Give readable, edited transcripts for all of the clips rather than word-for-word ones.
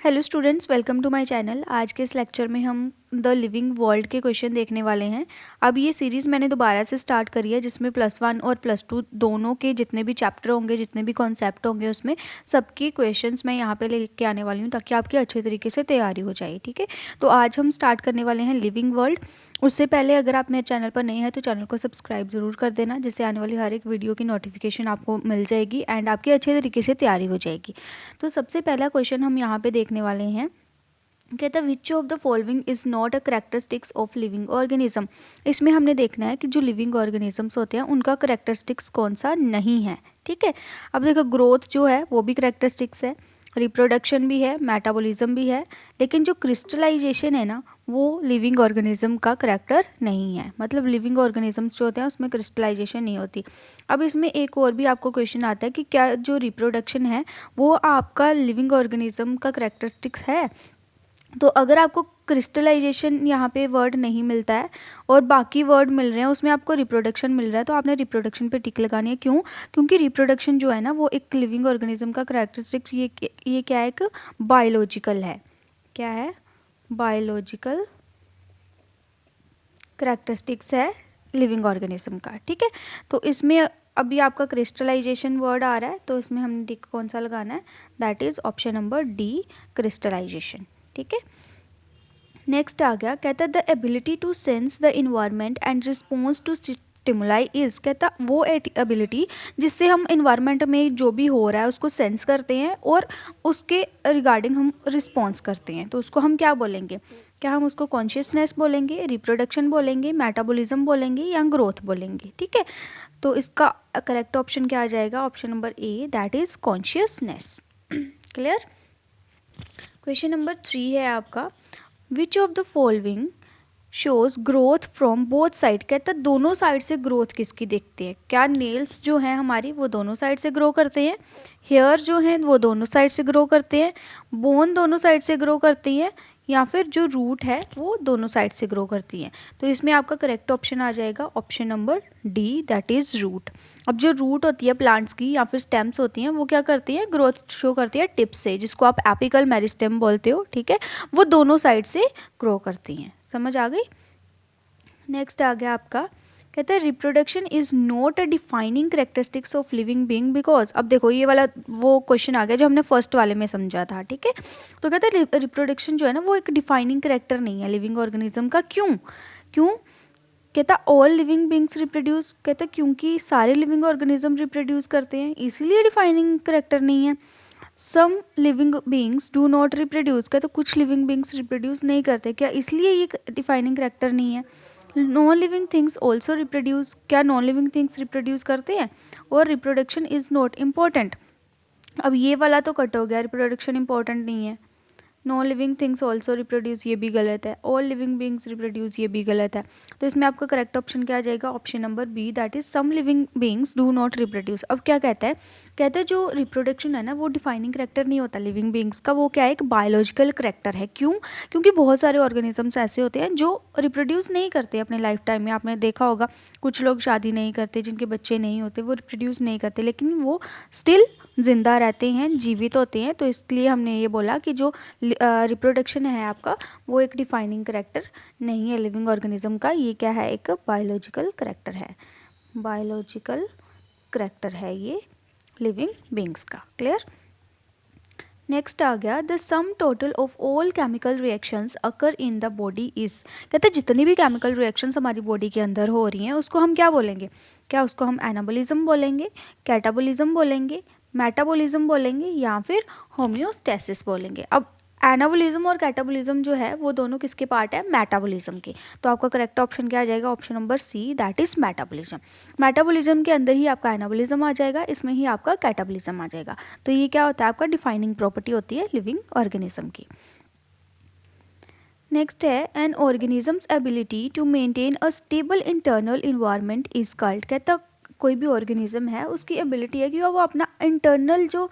Hello students, welcome to my channel. आज के इस लेक्चर में हम द लिविंग वर्ल्ड के क्वेश्चन देखने वाले हैं। अब ये सीरीज़ मैंने दोबारा से स्टार्ट करी है, जिसमें +1 और +2 दोनों के जितने भी चैप्टर होंगे, जितने भी कॉन्सेप्ट होंगे, उसमें सबके क्वेश्चंस मैं यहाँ पे लेके आने वाली हूँ ताकि आपकी अच्छे तरीके से तैयारी हो जाए। ठीक है, तो आज हम स्टार्ट करने वाले हैं लिविंग वर्ल्ड। उससे पहले अगर आप मेरे चैनल पर नए हैं तो चैनल को सब्सक्राइब ज़रूर कर देना, जिससे आने वाली हर एक वीडियो की नोटिफिकेशन आपको मिल जाएगी एंड आपकी अच्छे तरीके से तैयारी हो जाएगी। तो सबसे पहला क्वेश्चन हम यहाँ पे देखने वाले हैं। कहता है विच of the following is not a characteristics of living organism. इसमें हमने देखना है कि जो लिविंग ऑर्गेनिजम्स होते हैं उनका करेक्टरिस्टिक्स कौन सा नहीं है। ठीक है, अब देखो ग्रोथ जो है वो भी करेक्टरिस्टिक्स है, रिप्रोडक्शन भी है, मेटाबॉलिज्म भी है, लेकिन जो क्रिस्टलाइजेशन है ना वो लिविंग ऑर्गेनिज्म का करेक्टर नहीं है। मतलब लिविंग ऑर्गेनिजम्स जो होते हैं उसमें क्रिस्टलाइजेशन नहीं होती। अब इसमें एक और भी आपको क्वेश्चन आता है कि क्या जो रिप्रोडक्शन है वो आपका लिविंग ऑर्गेनिज्म का करेक्टरिस्टिक्स है। तो अगर आपको क्रिस्टलाइजेशन यहाँ पे वर्ड नहीं मिलता है और बाकी वर्ड मिल रहे हैं, उसमें आपको रिप्रोडक्शन मिल रहा है, तो आपने रिप्रोडक्शन पे टिक लगानी है। क्यों? क्योंकि रिप्रोडक्शन जो है ना वो एक लिविंग ऑर्गेनिज्म का करेक्टरिस्टिक्स ये क्या है, एक बायोलॉजिकल है। क्या है? बायोलॉजिकल करेक्टरिस्टिक्स है लिविंग ऑर्गेनिज्म का। ठीक है, तो इसमें अभी आपका क्रिस्टलाइजेशन वर्ड आ रहा है, तो इसमें हमने टिक कौन सा लगाना है? That is option number D, crystallization. ठीक है, नेक्स्ट आ गया। कहता है the ability to sense the environment and response to stimuli is. कहता वो एबिलिटी जिससे हम इन्वायरमेंट में जो भी हो रहा है उसको सेंस करते हैं और उसके रिगार्डिंग हम रिस्पॉन्स करते हैं, तो उसको हम क्या बोलेंगे? क्या हम उसको कॉन्शियसनेस बोलेंगे, रिप्रोडक्शन बोलेंगे, मेटाबॉलिज्म बोलेंगे या ग्रोथ बोलेंगे? ठीक है, तो इसका करेक्ट ऑप्शन क्या आ जाएगा? Option number A, that is consciousness. Clear? Question number 3 है आपका, विच of the following shows growth from both side. कहता है दोनों साइड से ग्रोथ किसकी देखते हैं? क्या नेल्स जो हैं हमारी वो दोनों साइड से ग्रो करते हैं? हेयर जो हैं वो दोनों साइड से ग्रो करते हैं? बोन दोनों साइड से ग्रो करती हैं? या फिर जो रूट है वो दोनों साइड से ग्रो करती हैं? तो इसमें आपका करेक्ट ऑप्शन आ जाएगा option number D, that is root. अब जो रूट होती है प्लांट्स की या फिर स्टेम्स होती हैं वो क्या करती हैं? ग्रोथ शो करती है टिप से, जिसको आप एपिकल मेरिस्टेम बोलते हो। ठीक है, वो दोनों साइड से ग्रो करती हैं। समझ आ गई? नेक्स्ट आ गया आपका, कहता है reproduction is not a defining characteristics of living being because. अब देखो ये वाला वो क्वेश्चन आ गया जो हमने फर्स्ट वाले में समझा था। ठीक है, तो कहता है रिप्रोडक्शन जो है ना वो एक डिफाइनिंग करेक्टर नहीं है लिविंग ऑर्गेनिज्म का। क्यों? क्यों? कहता ऑल लिविंग बींग्स रिप्रोड्यूस। कहता क्योंकि सारे लिविंग ऑर्गेनिज्म रिप्रोड्यूस करते हैं, इसीलिए डिफाइनिंग करेक्टर नहीं है। Some living beings do not reproduce. कहता कुछ लिविंग बींग्स रिप्रोड्यूस नहीं करते, क्या इसलिए ये डिफाइनिंग करेक्टर नहीं है? Non living things also reproduce. क्या नॉन लिविंग थिंग्स रिप्रोड्यूस करते हैं? और रिप्रोडक्शन इज नॉट इम्पॉर्टेंट। अब ये वाला तो कट हो गया, रिप्रोडक्शन इंपॉर्टेंट नहीं है। Non living things also reproduce, ये भी गलत है। ऑल लिविंग बींग्स रिप्रोड्यूस, ये भी गलत है। तो इसमें आपका करेक्ट ऑप्शन क्या आ जाएगा? Option number B, that is some living beings do not reproduce. अब क्या कहता है? कहते हैं जो रिप्रोडक्शन है ना वो डिफाइनिंग करेक्टर नहीं होता लिविंग बींग्स का, वो क्या है? एक बायोलॉजिकल करेक्टर है। क्यों? क्योंकि बहुत सारे ऑर्गेनिजम्स ऐसे होते हैं जो रिप्रोड्यूस नहीं करते अपने लाइफ टाइम में। आपने देखा होगा कुछ लोग शादी नहीं करते, जिनके बच्चे नहीं होते, वो रिप्रोड्यूस नहीं करते, लेकिन वो स्टिल जिंदा रहते हैं, जीवित होते हैं। तो इसलिए हमने ये बोला कि जो रिप्रोडक्शन है आपका वो एक डिफाइनिंग करेक्टर नहीं है लिविंग ऑर्गेनिज्म का। ये क्या है? एक बायोलॉजिकल करेक्टर है। बायोलॉजिकल करेक्टर है ये लिविंग बींग्स का। क्लियर? नेक्स्ट आ गया, the sum total of all chemical reactions occur in the body is. कहते हैं जितनी भी केमिकल रिएक्शंस हमारी बॉडी के अंदर हो रही हैं उसको हम क्या बोलेंगे? क्या उसको हम एनाबॉलिज्म बोलेंगे, कैटाबॉलिज्म बोलेंगे, मेटाबॉलिज्म बोलेंगे या फिर होम्योस्टेसिस बोलेंगे? अब एनाबॉलिज्म और कैटाबॉलिज्म जो है वो दोनों किसके पार्ट है? मेटाबॉलिज्म के। तो आपका करेक्ट ऑप्शन क्या आ जाएगा? Option number C, that is metabolism. Metabolism के अंदर ही आपका एनाबॉलिज्म आ जाएगा, इसमें ही आपका कैटाबॉलिज्म आ जाएगा। तो ये क्या होता है? आपका डिफाइनिंग प्रॉपर्टी होती है लिविंग ऑर्गेनिज्म की। नेक्स्ट है, an organism's ability to maintain a stable internal environment is called. कहता कोई भी ऑर्गेनिज्म है उसकी एबिलिटी है कि वो अपना इंटरनल जो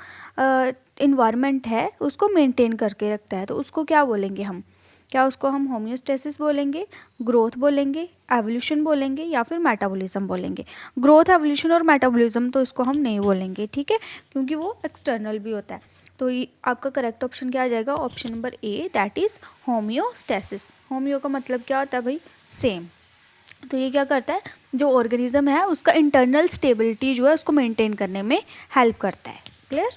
इन्वायरमेंट है उसको मेंटेन करके रखता है, तो उसको क्या बोलेंगे हम? क्या उसको हम होम्योस्टेसिस बोलेंगे, ग्रोथ बोलेंगे, एवोल्यूशन बोलेंगे या फिर मेटाबॉलिज्म बोलेंगे। ग्रोथ, एवोल्यूशन और मेटाबॉलिज्म तो इसको हम नहीं बोलेंगे, ठीक है, क्योंकि वो एक्सटर्नल भी होता है। तो ये आपका करेक्ट ऑप्शन क्या आ जाएगा, option number A, that is homeostasis. Homeo का मतलब क्या होता है भाई, सेम। तो ये क्या करता है, जो ऑर्गेनिज्म है उसका इंटरनल स्टेबिलिटी जो है उसको मेंटेन करने में हेल्प करता है। क्लियर।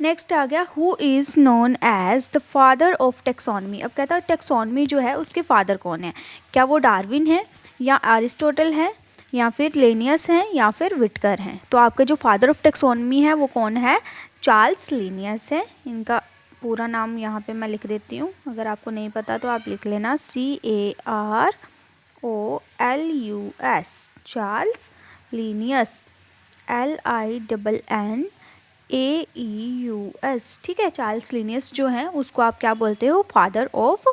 नेक्स्ट आ गया, who is known as the father of taxonomy. अब कहता है टेक्सोनमी जो है उसके फादर कौन है, क्या वो डार्विन है या अरिस्टोटल है या फिर लेनियस है या फिर विटकर हैं। तो आपका जो फादर ऑफ टेक्सोनमी है वो कौन है, चार्ल्स लिनियस है। इनका पूरा नाम यहाँ पे मैं लिख देती हूँ, अगर आपको नहीं पता तो आप लिख लेना, CAROLUS, चार्ल्स लिनियस, LINNAEUS, ठीक है। चार्ल्स लिनियस जो है उसको आप क्या बोलते हो, फादर ऑफ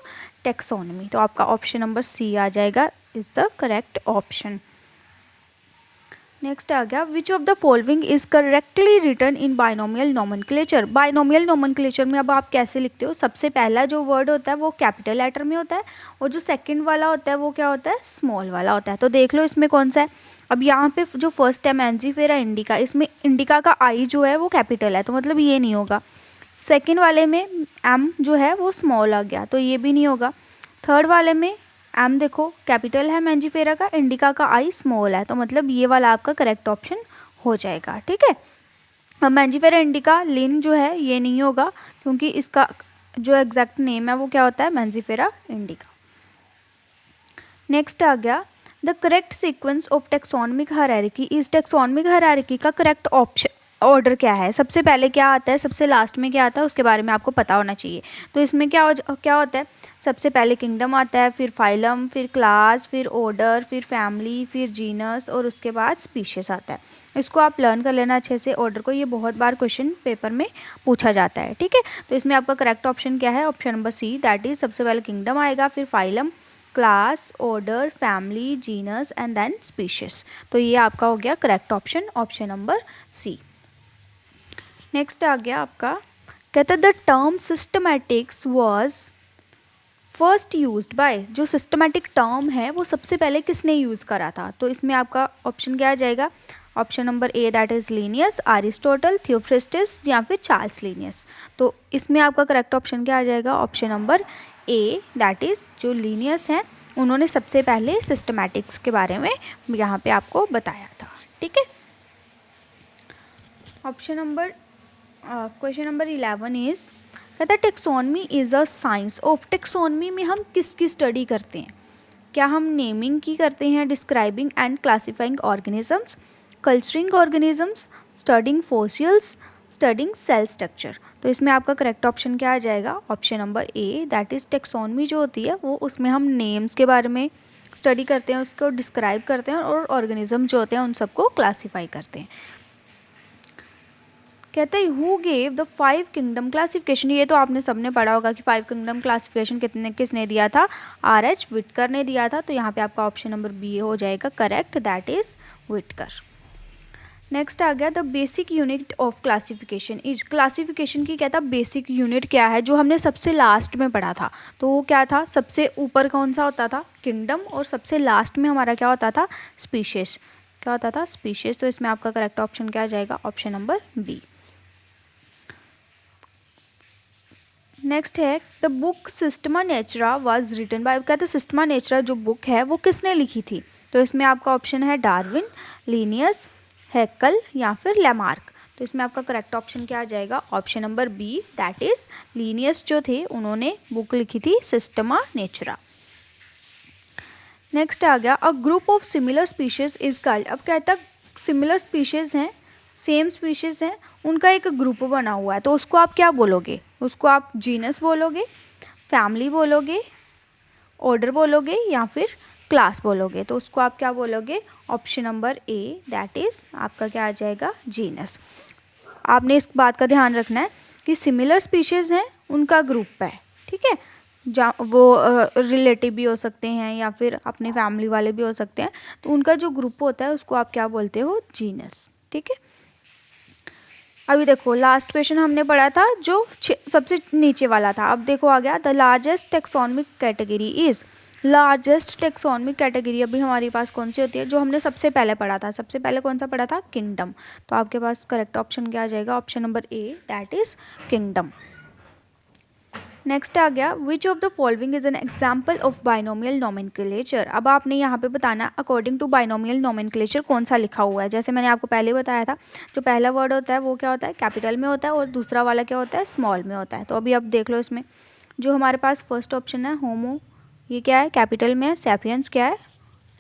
टेक्सोनमी। तो आपका ऑप्शन नंबर सी आ जाएगा, is the correct option. Next आ गया, which of the following is correctly written in binomial nomenclature. Binomial nomenclature में अब आप कैसे लिखते हो, सबसे पहला जो वर्ड होता है वो कैपिटल लेटर में होता है और जो सेकंड वाला होता है वो क्या होता है, स्मॉल वाला होता है। तो देख लो इसमें कौन सा है। अब यहाँ पे जो फर्स्ट है मैंजीफेरा इंडिका, इसमें इंडिका का आई जो है वो कैपिटल है, तो मतलब ये नहीं होगा। सेकेंड वाले में एम जो है वो स्मॉल आ गया, तो ये भी नहीं होगा। थर्ड वाले में एम देखो कैपिटल है मैंजीफेरा का, इंडिका का आई स्मॉल है, तो मतलब ये वाला आपका करेक्ट ऑप्शन हो जाएगा, ठीक है। अब मैंजीफेरा इंडिका लिन जो है ये नहीं होगा, क्योंकि इसका जो एग्जैक्ट नेम है वो क्या होता है, मैंजीफेरा इंडिका। नेक्स्ट आ गया, the correct sequence of taxonomic hierarchy is. Taxonomic hierarchy का करेक्ट ऑप्शन ऑर्डर क्या है, सबसे पहले क्या आता है, सबसे लास्ट में क्या आता है, उसके बारे में आपको पता होना चाहिए। तो इसमें क्या होता है, सबसे पहले किंगडम आता है, फिर फाइलम, फिर क्लास, फिर ऑर्डर, फिर फैमिली, फिर जीनस और उसके बाद स्पीशीज आता है। इसको आप लर्न कर लेना अच्छे से ऑर्डर को, ये बहुत बार क्वेश्चन पेपर में पूछा जाता है, ठीक है। तो इसमें आपका करेक्ट ऑप्शन क्या है, option number C, that is सबसे पहले किंगडम आएगा, फिर phylum, class, order, family, genus and then species. तो ये आपका हो गया correct option, option number C. Next आ गया आपका, कहता है the term systematics was first used by. जो सिस्टमैटिक टर्म है वो सबसे पहले किसने यूज़ करा था। तो इसमें आपका ऑप्शन क्या आ जाएगा, option number A, that is Linnaeus, Aristotle, Theophrastus या फिर चार्ल्स लीनियस। तो इसमें आपका करेक्ट ऑप्शन क्या आ जाएगा, option number A, that is जो लीनियस हैं उन्होंने सबसे पहले सिस्टमैटिक्स के बारे में यहाँ पे आपको बताया था, ठीक है। Option number question number 11 is, कहता है taxonomy is a science of. Taxonomy में हम किसकी स्टडी करते हैं, क्या हम नेमिंग की करते हैं, describing and classifying organisms, culturing organisms, studying fossils, studying cell structure. तो इसमें आपका करेक्ट ऑप्शन क्या आ जाएगा, option number A, that is taxonomy जो होती है वो उसमें हम नेम्स के बारे में स्टडी करते हैं, उसको डिस्क्राइब करते हैं और ऑर्गेनिज्म जो होते हैं उन सबको क्लासीफाई करते हैं। कहते हैं who gave the 5 kingdom classification. ये तो आपने सबने पढ़ा होगा कि 5 किंगडम क्लासिफिकेशन किसने दिया था, R.H. विटकर ने दिया था। तो यहाँ पे आपका ऑप्शन नंबर बी हो जाएगा correct, that is Whittaker. Next आ गया, the basic unit of classification is. Classification की कहता बेसिक यूनिट क्या है, जो हमने सबसे लास्ट में पढ़ा था। तो वो क्या था, सबसे ऊपर कौन सा होता था, किंगडम, और सबसे लास्ट में हमारा क्या होता था, स्पीशीज। क्या होता था, स्पीशीज। तो इसमें आपका करेक्ट ऑप्शन क्या आ जाएगा, ऑप्शन नंबर बी। नेक्स्ट है, the book Systema Naturae was written by. कहते हैं सिस्टमा नेचुरा जो बुक है वो किसने लिखी थी। तो इसमें आपका ऑप्शन है डार्विन, लीनियस, हैकल या फिर लैमार्क। तो इसमें आपका करेक्ट ऑप्शन क्या आ जाएगा, option number B, that is Linnaeus जो थे उन्होंने बुक लिखी थी सिस्टमा नेचुरा। नेक्स्ट आ गया, a group of similar species is called. अब कहता है सिमिलर स्पीशीज हैं, सेम स्पीशीज हैं, उनका एक ग्रुप बना हुआ है, तो उसको आप क्या बोलोगे, उसको आप जीनस बोलोगे, फैमिली बोलोगे, ऑर्डर बोलोगे या फिर क्लास बोलोगे। तो उसको आप क्या बोलोगे, option number A, that is आपका क्या आ जाएगा, जीनस। आपने इस बात का ध्यान रखना है कि सिमिलर स्पीशीज़ हैं उनका ग्रुप है, ठीक है। वो रिलेटिव भी हो सकते हैं या फिर अपने फैमिली वाले भी हो सकते हैं, तो उनका जो ग्रुप होता है उसको आप क्या बोलते हो, जीनस, ठीक है। अभी देखो लास्ट क्वेश्चन हमने पढ़ा था जो सबसे नीचे वाला था, अब देखो आ गया the largest taxonomic category is. Largest taxonomic category अभी हमारे पास कौन सी होती है, जो हमने सबसे पहले पढ़ा था, सबसे पहले कौन सा पढ़ा था, किंगडम। तो आपके पास करेक्ट ऑप्शन क्या आ जाएगा, option number A, that is kingdom. Next आ गया which of the following is an example of binomial nomenclature. अब आपने यहाँ पे बताना अकॉर्डिंग टू बाइनोमियल नोमेनक्लेचर कौन सा लिखा हुआ है। जैसे मैंने आपको पहले बताया था, जो पहला वर्ड होता है वो क्या होता है, कैपिटल में होता है, और दूसरा वाला क्या होता है, स्मॉल में होता है। तो अभी अब देख लो इसमें जो हमारे पास फर्स्ट ऑप्शन है होमो, ये क्या है, कैपिटल में है। सैपियंस क्या है,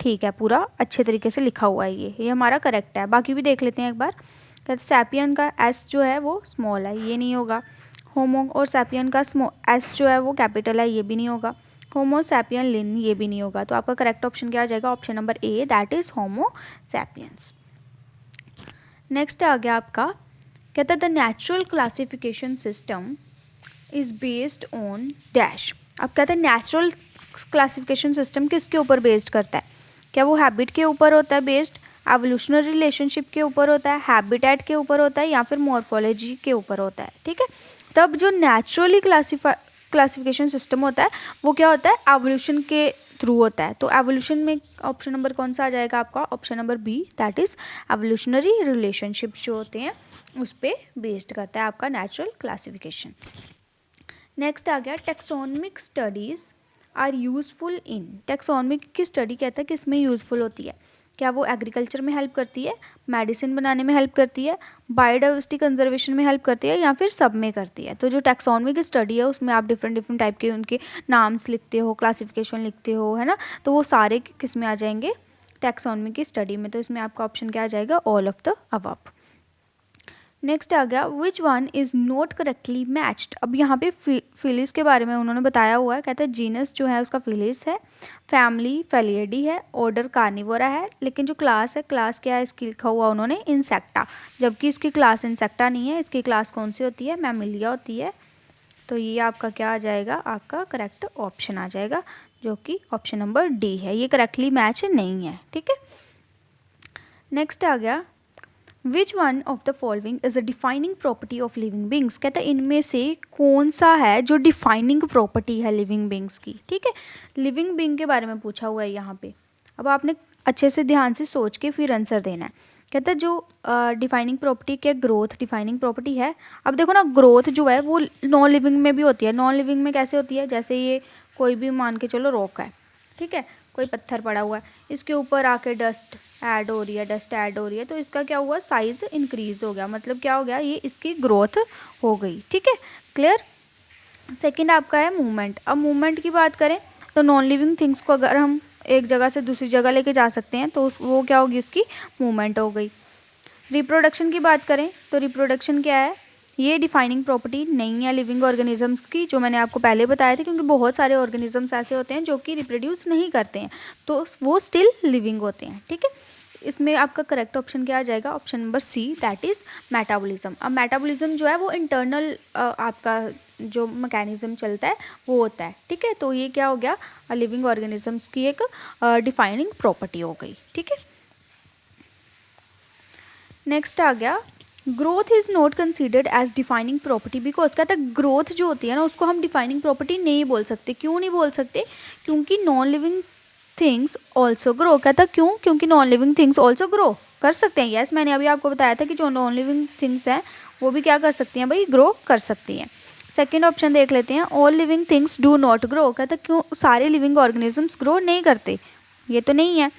ठीक है, पूरा अच्छे तरीके से लिखा हुआ है, ये हमारा करेक्ट है। बाकी भी देख लेते हैं एक बार। कहते सैपियन का एस जो है वो स्मॉल है, ये नहीं होगा। होमो और सैपियन का एस जो है वो कैपिटल है, ये भी नहीं होगा। होमो सैपियन लिन, ये भी नहीं होगा। तो आपका करेक्ट ऑप्शन क्या आ जाएगा, option number A, that is Homo sapiens. Next आ गया आपका, कहता है the natural classification system is based on dash. अब कहते हैं नेचुरल क्लासिफिकेशन सिस्टम किसके ऊपर बेस्ड करता है, क्या वो हैबिट के ऊपर होता है बेस्ड, एवोल्यूशनरी रिलेशनशिप के ऊपर होता है, हैबिटेट के ऊपर होता है, या फिर मॉर्फोलॉजी के ऊपर होता है। ठीक है, तब जो नेचुरली क्लासिफिकेशन सिस्टम होता है वो क्या होता है, एवोल्यूशन के थ्रू होता है। तो एवोल्यूशन में ऑप्शन नंबर कौन सा आ जाएगा आपका, option number B, that is evolutionary relationship जो होते हैं उस पर बेस्ड करता है आपका नेचुरल क्लासिफिकेशन। नेक्स्ट आ गया taxonomic studies are useful in. Taxonomic की स्टडी कहता है किस में यूज़फुल होती है, क्या वो एग्रीकल्चर में हेल्प करती है, मेडिसिन बनाने में हेल्प करती है, बायोडाइवर्सिटी कंजर्वेशन में हेल्प करती है, या फिर सब में करती है। तो जो टेक्सोनमिक स्टडी है उसमें आप डिफरेंट टाइप के उनके नाम्स लिखते हो, क्लासिफिकेशन लिखते हो, है ना, तो वो सारे किस में आ जाएंगे, टेक्सोनमिक की स्टडी में। तो इसमें आपका ऑप्शन क्या आ जाएगा, all of the above. Next आ गया which one is not correctly matched. अब यहाँ पे फिलिस के बारे में उन्होंने बताया हुआ है, कहते हैं जीनस जो है उसका फिलिस है, फैमिली फेलियडी है, ऑर्डर कार्निवोरा है, लेकिन जो क्लास है, क्लास क्या है इसकी लिखा हुआ उन्होंने इंसेक्टा, जबकि इसकी क्लास इंसेक्टा नहीं है, इसकी क्लास कौन सी होती है, मैमिलिया होती है। तो ये आपका क्या आ जाएगा, आपका करेक्ट ऑप्शन आ जाएगा, जो कि ऑप्शन नंबर डी है, ये करेक्टली मैच नहीं है। ठीक है, नेक्स्ट आ गया which one of the following is a defining property of living beings. कहता है इनमें से कौन सा है जो डिफाइनिंग प्रॉपर्टी है लिविंग बींग्स की। ठीक है, लिविंग बींग के बारे में पूछा हुआ है यहाँ पे। अब आपने अच्छे से ध्यान से सोच के फिर आंसर देना है। कहता है जो डिफाइनिंग प्रॉपर्टी क्या, ग्रोथ डिफाइनिंग प्रॉपर्टी है। अब देखो ना, ग्रोथ जो है वो नॉन लिविंग में भी होती है। नॉन लिविंग में कैसे होती है, जैसे ये कोई भी मान के चलो रॉक है, ठीक है, कोई पत्थर पड़ा हुआ है, इसके ऊपर आके डस्ट ऐड हो रही है, डस्ट ऐड हो रही है, तो इसका क्या हुआ, साइज इंक्रीज हो गया, मतलब क्या हो गया, ये इसकी ग्रोथ हो गई। ठीक है, क्लियर। सेकंड आपका है मूवमेंट। अब मूवमेंट की बात करें तो नॉन लिविंग थिंग्स को अगर हम एक जगह से दूसरी जगह लेके जा सकते हैं तो वो क्या होगी, उसकी मूवमेंट हो गई। रिप्रोडक्शन की बात करें तो रिप्रोडक्शन क्या है, ये डिफाइनिंग प्रॉपर्टी नहीं है लिविंग ऑर्गेनिजम्स की, जो मैंने आपको पहले बताया था, क्योंकि बहुत सारे ऑर्गेनिजम्स ऐसे होते हैं जो कि रिप्रोड्यूस नहीं करते हैं, तो वो स्टिल लिविंग होते हैं। ठीक है, इसमें आपका करेक्ट ऑप्शन क्या आ जाएगा, option number C, that is metabolism. अब मेटाबॉलिज्म जो है वो इंटरनल आपका जो मैकेनिज्म चलता है वो होता है। ठीक है, तो ये क्या हो गया, लिविंग ऑर्गेनिजम्स की एक डिफाइनिंग प्रॉपर्टी हो गई। ठीक है, नेक्स्ट आ गया growth is not considered as defining property because. कहता है ग्रोथ जो होती है ना उसको हम डिफाइनिंग प्रॉपर्टी नहीं बोल सकते। क्यों नहीं बोल सकते, क्योंकि non living things also grow. कहता क्यों, क्योंकि non living things also grow कर सकते हैं। यस, मैंने अभी आपको बताया था कि जो नॉन लिविंग थिंग्स हैं वो भी क्या कर सकती हैं भाई, ग्रो कर सकती हैं। सेकेंड ऑप्शन देख लेते हैं, all living things do not grow. कहता क्यों, सारे लिविंग ऑर्गेनिजम्स ग्रो नहीं करते, ये तो नहीं है।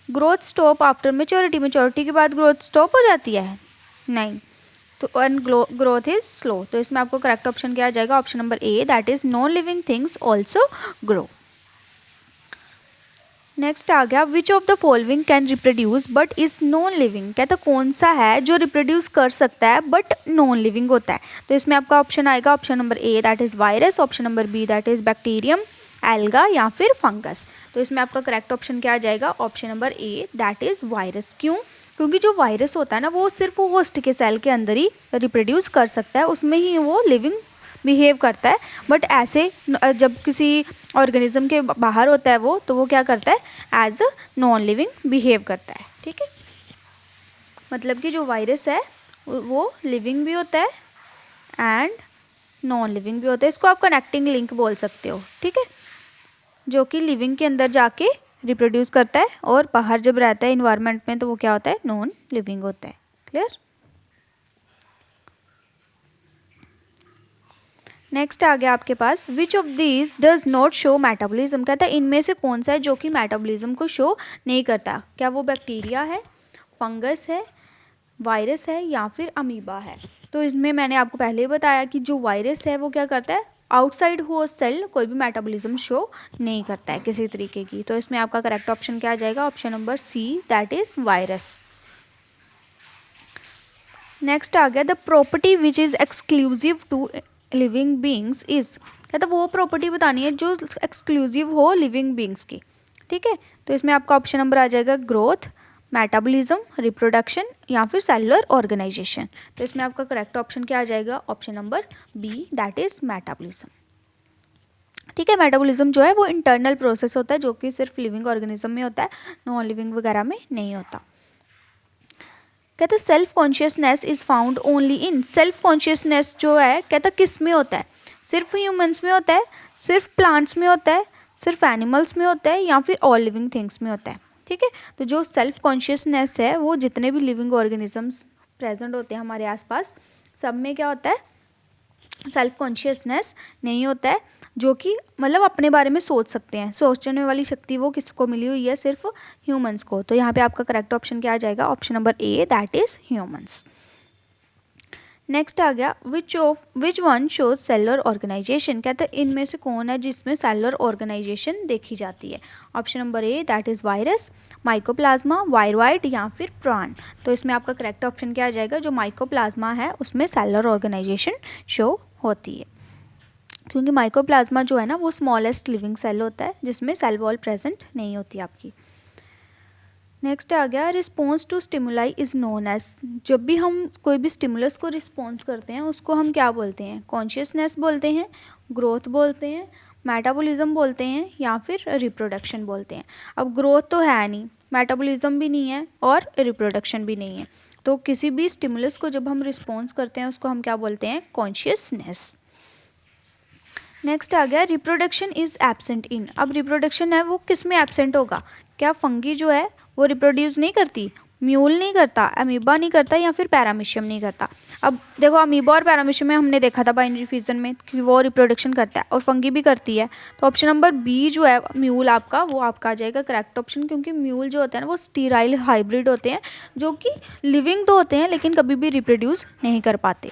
Growth stop after maturity, maturity के बाद ग्रोथ स्टॉप हो जाती है, नहीं, तो एंड ग्रोथ इज स्लो। तो इसमें आपको करेक्ट ऑप्शन क्या आ जाएगा, option number A, that is non living things also grow. Next आ गया which of the following can reproduce but is non living. कहता कौन सा है जो रिप्रोड्यूस कर सकता है बट नॉन लिविंग होता है। तो इसमें आपका ऑप्शन आएगा option number A, that is virus, option number B, that is bacterium, alga, या फिर फंगस। तो इसमें आपका करेक्ट ऑप्शन क्या आ जाएगा, option number A, that is virus. क्यों, क्योंकि जो वायरस होता है ना वो सिर्फ होस्ट के सेल के अंदर ही रिप्रोड्यूस कर सकता है, उसमें ही वो लिविंग बिहेव करता है। बट ऐसे जब किसी ऑर्गेनिज्म के बाहर होता है वो, तो वो क्या करता है, as a non living behave करता है। ठीक है, मतलब कि जो वायरस है वो लिविंग भी होता है एंड नॉन लिविंग भी होता है। इसको आप कनेक्टिंग लिंक बोल सकते हो, ठीक है, जो कि लिविंग के अंदर जाके रिप्रोड्यूस करता है और बाहर जब रहता है इन्वायरमेंट में तो वो क्या होता है, नॉन लिविंग होता है। क्लियर। नेक्स्ट आ गया आपके पास, which of these does not show metabolism. कहता है इनमें से कौन सा है जो कि मेटाबॉलिज्म को शो नहीं करता। क्या वो बैक्टीरिया है, फंगस है, वायरस है या फिर अमीबा है। तो इसमें मैंने आपको पहले ही बताया कि जो वायरस है वो क्या करता है, आउटसाइड होस्ट सेल कोई भी मेटाबॉलिज्म शो नहीं करता है किसी तरीके की। तो इसमें आपका करेक्ट ऑप्शन क्या आ जाएगा, option number C, that is virus. Next आ गया, the property which is exclusive to living beings is. कहता वो प्रॉपर्टी बतानी है जो एक्सक्लूसिव हो लिविंग बींग्स की, ठीक है। तो इसमें आपका ऑप्शन नंबर आ जाएगा ग्रोथ, मेटाबॉलिज्म, रिप्रोडक्शन या फिर सेलुलर ऑर्गेनाइजेशन। तो इसमें आपका करेक्ट ऑप्शन क्या आ जाएगा, option number B, that is metabolism, ठीक है। मेटाबॉलिज्म जो है वो इंटरनल प्रोसेस होता है जो कि सिर्फ लिविंग ऑर्गेनिज्म में होता है, नॉन लिविंग वगैरह में नहीं होता। कहता है self consciousness is found only in. Self consciousness जो है कहता किस में होता है, सिर्फ ह्यूमंस में होता है, सिर्फ प्लांट्स में होता है, सिर्फ एनिमल्स में होता है या फिर ऑल लिविंग थिंग्स में होता है, ठीक है। तो जो सेल्फ कॉन्शियसनेस है वो जितने भी लिविंग ऑर्गेनिजम्स प्रेजेंट होते हैं हमारे आसपास सब में क्या होता है, सेल्फ कॉन्शियसनेस नहीं होता है, जो कि मतलब अपने बारे में सोच सकते हैं। सोचने वाली शक्ति वो किसको मिली हुई है, सिर्फ ह्यूमंस को। तो यहाँ पे आपका करेक्ट ऑप्शन क्या आ जाएगा, option number A, that is humans. Next आ गया, which one shows cellular organisation. कहते हैं इनमें से कौन है जिसमें सेलुलर ऑर्गेनाइजेशन देखी जाती है। Option number A, that is virus, mycoplasma, viroid या फिर प्राण। तो इसमें आपका करेक्ट ऑप्शन क्या आ जाएगा, जो माइकोप्लाज्मा है उसमें सेलुलर ऑर्गेनाइजेशन शो होती है, क्योंकि माइकोप्लाज्मा जो है ना वो स्मॉलेस्ट लिविंग सेल होता है जिसमें सेल वॉल प्रेजेंट नहीं होती आपकी। नेक्स्ट आ गया, response to stimuli is known as. जब भी हम कोई भी स्टिमुलस को रिस्पॉन्स करते हैं उसको हम क्या बोलते हैं, कॉन्शियसनेस बोलते हैं, ग्रोथ बोलते हैं, मेटाबॉलिज्म बोलते हैं या फिर रिप्रोडक्शन बोलते हैं। अब ग्रोथ तो है नहीं, मेटाबॉलिज्म भी नहीं है और रिप्रोडक्शन भी नहीं है, तो किसी भी स्टिमुलस को जब हम रिस्पॉन्स करते हैं उसको हम क्या बोलते हैं, कॉन्शियसनेस। नेक्स्ट आ गया, रिप्रोडक्शन इज़ एब्सेंट इन। अब रिप्रोडक्शन है वो किस में एब्सेंट होगा, क्या फंगी जो है वो रिप्रोड्यूस नहीं करती, म्यूल नहीं करता, अमीबा नहीं करता या फिर पैरामीशियम नहीं करता। अब देखो अमीबा और पैरामीशियम में हमने देखा था बाइनरी फ्यूजन में कि वो रिप्रोडक्शन करता है और फंगी भी करती है। तो ऑप्शन नंबर बी जो है म्यूल आपका, वो आपका आ जाएगा करेक्ट ऑप्शन, क्योंकि म्यूल जो होते हैं ना वो स्टीराइल हाइब्रिड होते हैं जो कि लिविंग तो होते हैं लेकिन कभी भी रिप्रोड्यूस नहीं कर पाते।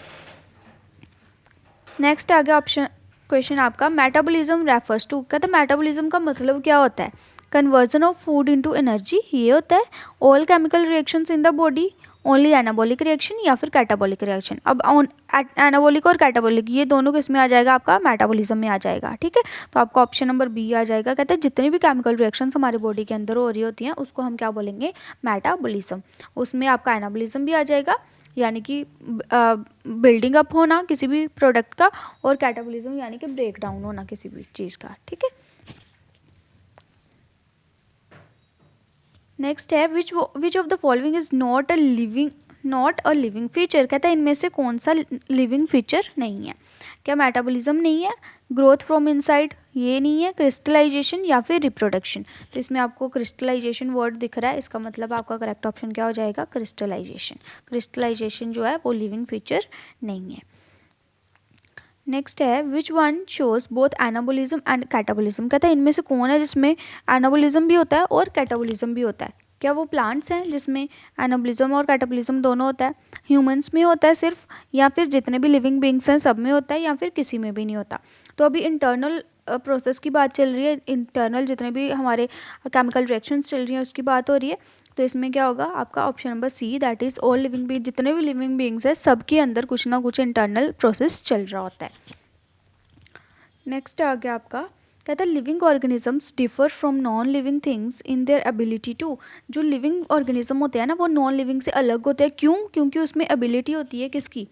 नेक्स्ट आ गया ऑप्शन क्वेश्चन आपका, मेटाबॉलिज्म रेफर्स टू। कहते हैं मेटाबॉलिज्म का मतलब क्या होता है, conversion of food into energy, ये होता है, all chemical reactions in the body, only anabolic reaction या फिर कैटाबॉलिक रिएक्शन। अब एनाबॉलिक और कैटाबॉलिक ये दोनों किस में आ जाएगा, आपका मेटाबॉलिज्म में आ जाएगा, ठीक है। तो आपका ऑप्शन नंबर बी आ जाएगा। कहते हैं जितनी भी केमिकल रिएक्शंस हमारे बॉडी के अंदर हो रही होती हैं उसको हम क्या बोलेंगे, मेटाबॉलिज्म। उसमें आपका एनाबॉलिज्म भी आ जाएगा, यानी कि बिल्डिंग अप होना किसी भी प्रोडक्ट का, और कैटाबॉलिज्म यानी कि ब्रेक डाउन होना किसी भी चीज़ का, ठीक है। नेक्स्ट है, विच of the following is not a living feature. कहता है इनमें से कौन सा लिविंग फीचर नहीं है। क्या मेटाबॉलिज्म नहीं है, ग्रोथ फ्रॉम इनसाइड ये नहीं है, क्रिस्टलाइजेशन या फिर रिप्रोडक्शन। तो इसमें आपको क्रिस्टलाइजेशन वर्ड दिख रहा है, इसका मतलब आपका करेक्ट ऑप्शन क्या हो जाएगा, क्रिस्टलाइजेशन। क्रिस्टलाइजेशन जो है वो लिविंग फीचर नहीं है। नेक्स्ट है, विच one shows both anabolism and catabolism. कहता है इनमें से कौन है जिसमें एनाबॉलिज्म भी होता है और कैटाबॉलिज्म भी होता है। क्या वो प्लांट्स हैं जिसमें एनाबॉलिज्म और कैटाबॉलिज्म दोनों होता है, ह्यूमंस में होता है सिर्फ, या फिर जितने भी लिविंग बींग्स हैं सब में होता है, या फिर किसी में भी नहीं होता। तो अभी इंटरनल प्रोसेस की बात चल रही है, इंटरनल जितने भी हमारे केमिकल रिएक्शंस चल रही हैं उसकी बात हो रही है। तो इसमें क्या होगा आपका option number C, that is all living being. जितने भी लिविंग बींग्स हैं सबके अंदर कुछ ना कुछ इंटरनल प्रोसेस चल रहा होता है। नेक्स्ट आ गया आपका, कहता है living organisms differ from non living things in their ability to. जो लिविंग ऑर्गेनिज्म होते हैं ना वो नॉन लिविंग से अलग होते हैं, क्यों, क्योंकि उसमें एबिलिटी होती है किसकी,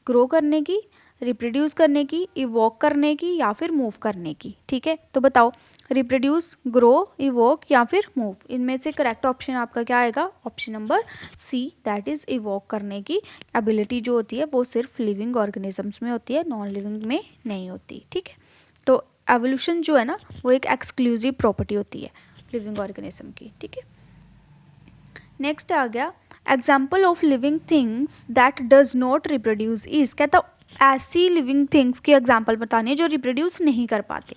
ग्रो करने की, रिप्रोड्यूस करने की, इवॉक करने की या फिर मूव करने की, ठीक है। तो बताओ रिप्रोड्यूस, ग्रो, इवोक या फिर मूव। इनमें से करेक्ट ऑप्शन आपका क्या आएगा? Option number C, that is evoke करने की एबिलिटी जो होती है वो सिर्फ लिविंग ऑर्गेनिजम्स में होती है, नॉन लिविंग में नहीं होती। ठीक है, तो एवोल्यूशन जो है ना वो एक एक्सक्लूसिव प्रॉपर्टी होती है लिविंग ऑर्गेनिज्म की। ठीक है, नेक्स्ट आ गया example of living things that does not reproduce is. कहता ऐसी लिविंग थिंग्स की एग्जाम्पल बतानी है जो रिप्रोड्यूस नहीं कर पाते।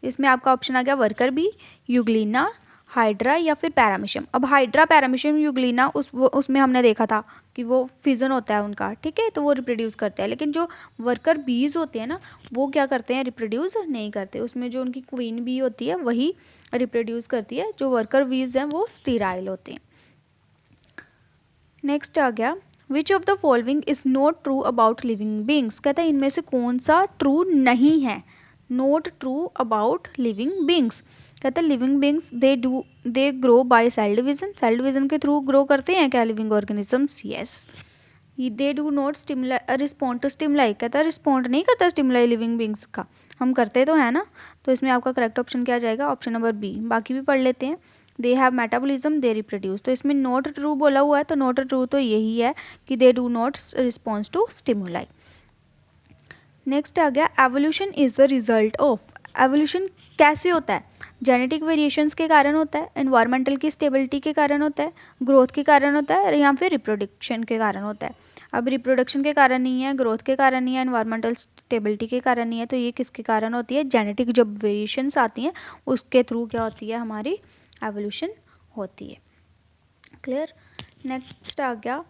इसमें आपका ऑप्शन आ गया वर्कर बी, यूग्लिना, हाइड्रा या फिर पैरामीशियम। अब हाइड्रा, पैरामीशियम, यूग्लिना उसमें हमने देखा था कि वो फिजन होता है उनका, ठीक है, तो वो रिप्रोड्यूस करते हैं। लेकिन जो वर्कर बीज होते हैं ना वो क्या करते हैं? रिप्रोड्यूस नहीं करते। उसमें जो उनकी क्वीन बी होती है वही रिप्रोड्यूस करती है। जो वर्कर बीज हैं वो स्टीराइल होते हैं। नेक्स्ट आ गया which of the following is not true about living beings. कहता है इनमें से कौन सा ट्रू नहीं है? Not true about living beings. कहते हैं living beings they grow by cell division. Cell division के थ्रू ग्रो करते हैं क्या living organisms? Yes. They do not respond to stimuli. कहता है रिस्पॉन्ड नहीं करता स्टिमुलाई लिविंग बींग्स का, हम करते तो है ना। तो इसमें आपका करेक्ट ऑप्शन क्या जाएगा? Option number B. बाकी भी पढ़ लेते हैं। They have metabolism, they reproduce. तो इसमें नॉट ट्रू बोला हुआ है, तो नॉट ट्रू तो यही है कि they do not response to stimuli. Next आ गया evolution is the result of. Evolution कैसे होता है? जेनेटिक वेरिएशंस के कारण होता है, एनवायरमेंटल की स्टेबिलिटी के कारण होता है, ग्रोथ के कारण होता है, या फिर रिप्रोडक्शन के कारण होता है। अब रिप्रोडक्शन के कारण नहीं है, ग्रोथ के कारण नहीं है, एनवायरमेंटल स्टेबिलिटी के कारण नहीं है, तो ये किसके कारण होती है? जेनेटिक जब वेरिएशंस आती हैं उसके थ्रू क्या होती है? हमारी एवोल्यूशन होती है। क्लियर। नेक्स्ट आ गया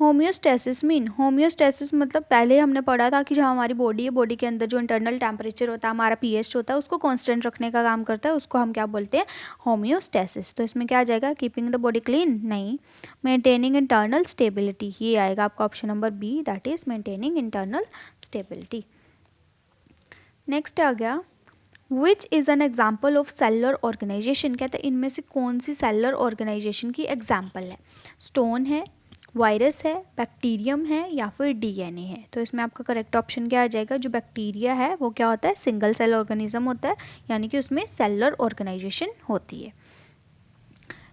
होम्योस्टेसिस मीन। होम्योस्टेसिस मतलब पहले हमने पढ़ा था कि जहाँ हमारी बॉडी है, बॉडी के अंदर जो इंटरनल टेम्परेचर होता है, हमारा पीएच होता है, उसको कांस्टेंट रखने का काम करता है, उसको हम क्या बोलते हैं? होम्योस्टेसिस। तो इसमें क्या आ जाएगा? कीपिंग द बॉडी क्लीन नहीं, मेंटेनिंग इंटरनल स्टेबिलिटी, ये आएगा आपका option number B, that is maintaining internal stability. Next आ गया which is an example of cellular organisation. कहते हैं इनमें से कौन सी सेलुलर ऑर्गेनाइजेशन की एग्जाम्पल है? स्टोन है, वायरस है, बैक्टीरियम है या फिर डीएनए है। तो इसमें आपका करेक्ट ऑप्शन क्या आ जाएगा? जो बैक्टीरिया है वो क्या होता है? सिंगल सेल ऑर्गेनिज्म होता है, यानी कि उसमें सेलुलर ऑर्गेनाइजेशन होती है।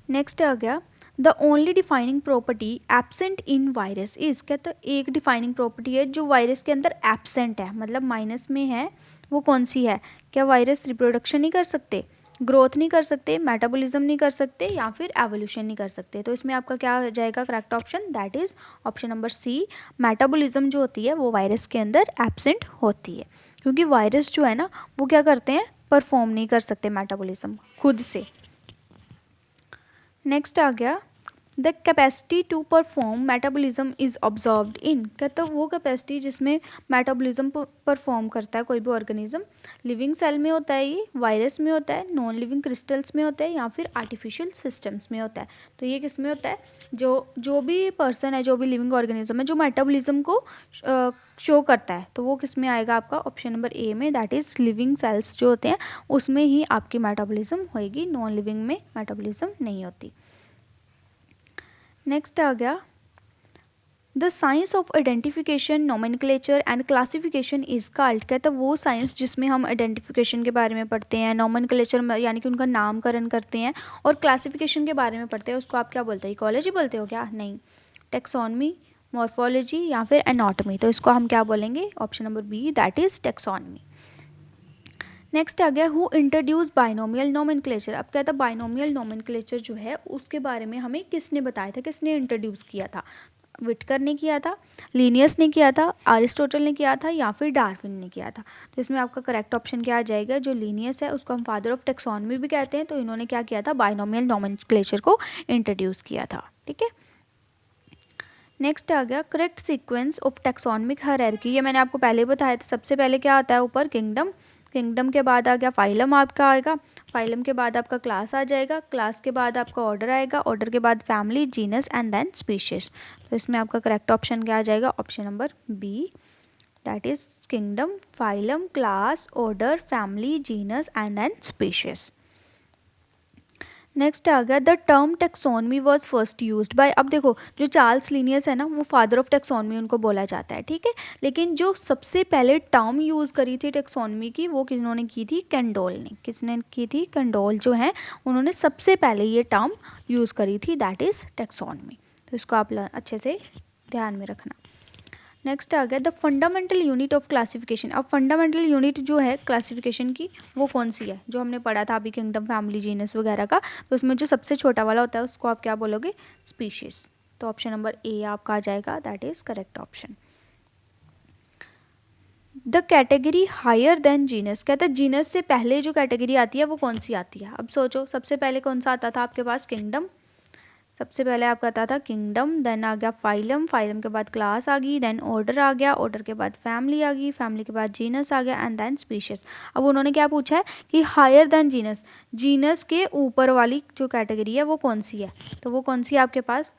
नेक्स्ट आ गया the only defining property absent in virus is. कहते हैं एक डिफाइनिंग प्रॉपर्टी है जो वायरस के अंदर एब्सेंट है, मतलब माइनस में है, वो कौन सी है? क्या वायरस रिप्रोडक्शन नहीं कर सकते, ग्रोथ नहीं कर सकते, मेटाबॉलिज्म नहीं कर सकते या फिर एवोल्यूशन नहीं कर सकते? तो इसमें आपका क्या आ जाएगा correct option? That is option number C, metabolism जो होती है वो वायरस के अंदर एब्सेंट होती है, क्योंकि वायरस जो है ना वो क्या करते हैं? परफॉर्म नहीं कर सकते मेटाबॉलिज्म खुद से। नेक्स्ट आ गया the capacity to perform metabolism is observed in. कहते हैं वो कैपेसिटी जिसमें मेटाबॉलिज्म परफॉर्म करता है कोई भी ऑर्गेनिज्म, लिविंग सेल में होता है, ये वायरस में होता है, नॉन लिविंग क्रिस्टल्स में होता है या फिर आर्टिफिशियल सिस्टम्स में होता है। तो ये किस में होता है? जो भी पर्सन है, जो भी लिविंग ऑर्गेनिज्म है जो मेटाबॉलिज्म को शो करता है, तो वो किस में आएगा? आपका ऑप्शन नंबर ए में, दैट इज़ लिविंग सेल्स जो होते हैं उसमें ही आपकी मेटाबॉलिज्म होएगी, नॉन लिविंग में मेटाबॉलिज्म नहीं होती। नेक्स्ट आ गया the science of identification, nomenclature and classification is called. कहता है वो साइंस जिसमें हम आइडेंटिफिकेशन के बारे में पढ़ते हैं, नोमेनक्लेचर यानी कि उनका नामकरण करते हैं, और क्लासिफिकेशन के बारे में पढ़ते हैं, उसको आप क्या बोलते हैं? इकोलॉजी बोलते हो क्या? नहीं, टेक्सोनमी, मॉर्फोलॉजी या फिर एनाटॉमी। तो इसको हम क्या बोलेंगे? Option number B, that is taxonomy. Next आ गया हु इंट्रोड्यूस बाइनोमियल नोमेनक्लेचर। अब कहता है बाइनोमियल नोमेनक्लेचर जो है उसके बारे में हमें किसने बताया था, किसने इंट्रोड्यूस किया था? विटकर ने किया था, लीनियस ने किया था, अरिस्टोटल ने किया था या फिर डार्विन ने किया था? तो इसमें आपका करेक्ट ऑप्शन क्या आ जाएगा? जो लीनियस है उसको हम फादर ऑफ टेक्सोनमी भी कहते हैं, तो इन्होंने क्या किया था? बाइनोमियल नोमेनक्लेचर को इंट्रोड्यूस किया था। ठीक है, नेक्स्ट आ गया correct sequence of taxonomic hierarchy. ये मैंने आपको पहले बताया था। सबसे पहले क्या आता है ऊपर? किंगडम, किंगडम के बाद आ गया फाइलम आपका आएगा, फाइलम के बाद आपका क्लास आ जाएगा, क्लास के बाद आपका ऑर्डर आएगा, ऑर्डर के बाद family, genus and then species. तो इसमें आपका करेक्ट ऑप्शन क्या आ जाएगा? Option number B, that is kingdom, phylum, class, order, family, genus and then species. Next आ गया the term taxonomy was first used by. अब देखो जो चार्ल्स लिनियस है ना वो फादर ऑफ टेक्सोनमी उनको बोला जाता है, ठीक है। लेकिन जो सबसे पहले टर्म यूज़ करी थी टेक्सोनमी की वो किन्होंने की थी, कैंडोल ने। किसने की थी? कैंडोल जो है उन्होंने सबसे पहले ये टर्म यूज़ करी थी, दैट इज़ टेक्सोनमी। तो इसको आप अच्छे से ध्यान में रखना। नेक्स्ट आ गया the fundamental unit of classification. अब फंडामेंटल यूनिट जो है क्लासिफिकेशन की वो कौन सी है? जो हमने पढ़ा था अभी किंगडम, फैमिली, जीनस वगैरह का, तो उसमें जो सबसे छोटा वाला होता है उसको आप क्या बोलोगे? स्पीशीज। तो ऑप्शन नंबर ए आपका आ जाएगा, that is correct option. The category higher than genus. कहते हैं जीनस से पहले जो कैटेगरी आती है वो कौन सी आती है? अब सोचो सबसे पहले कौन सा आता था आपके पास? किंगडम। सबसे पहले आपका आता था किंगडम, देन आ गया फाइलम, फाइलम के बाद क्लास आ गई, देन ऑर्डर आ गया, ऑर्डर के बाद फैमिली आ गई, फैमिली के बाद जीनस आ गया एंड देन स्पीशीज। अब उन्होंने क्या पूछा है कि हायर देन जीनस, जीनस के ऊपर वाली जो कैटेगरी है वो कौन सी है? तो वो कौन सी है आपके पास?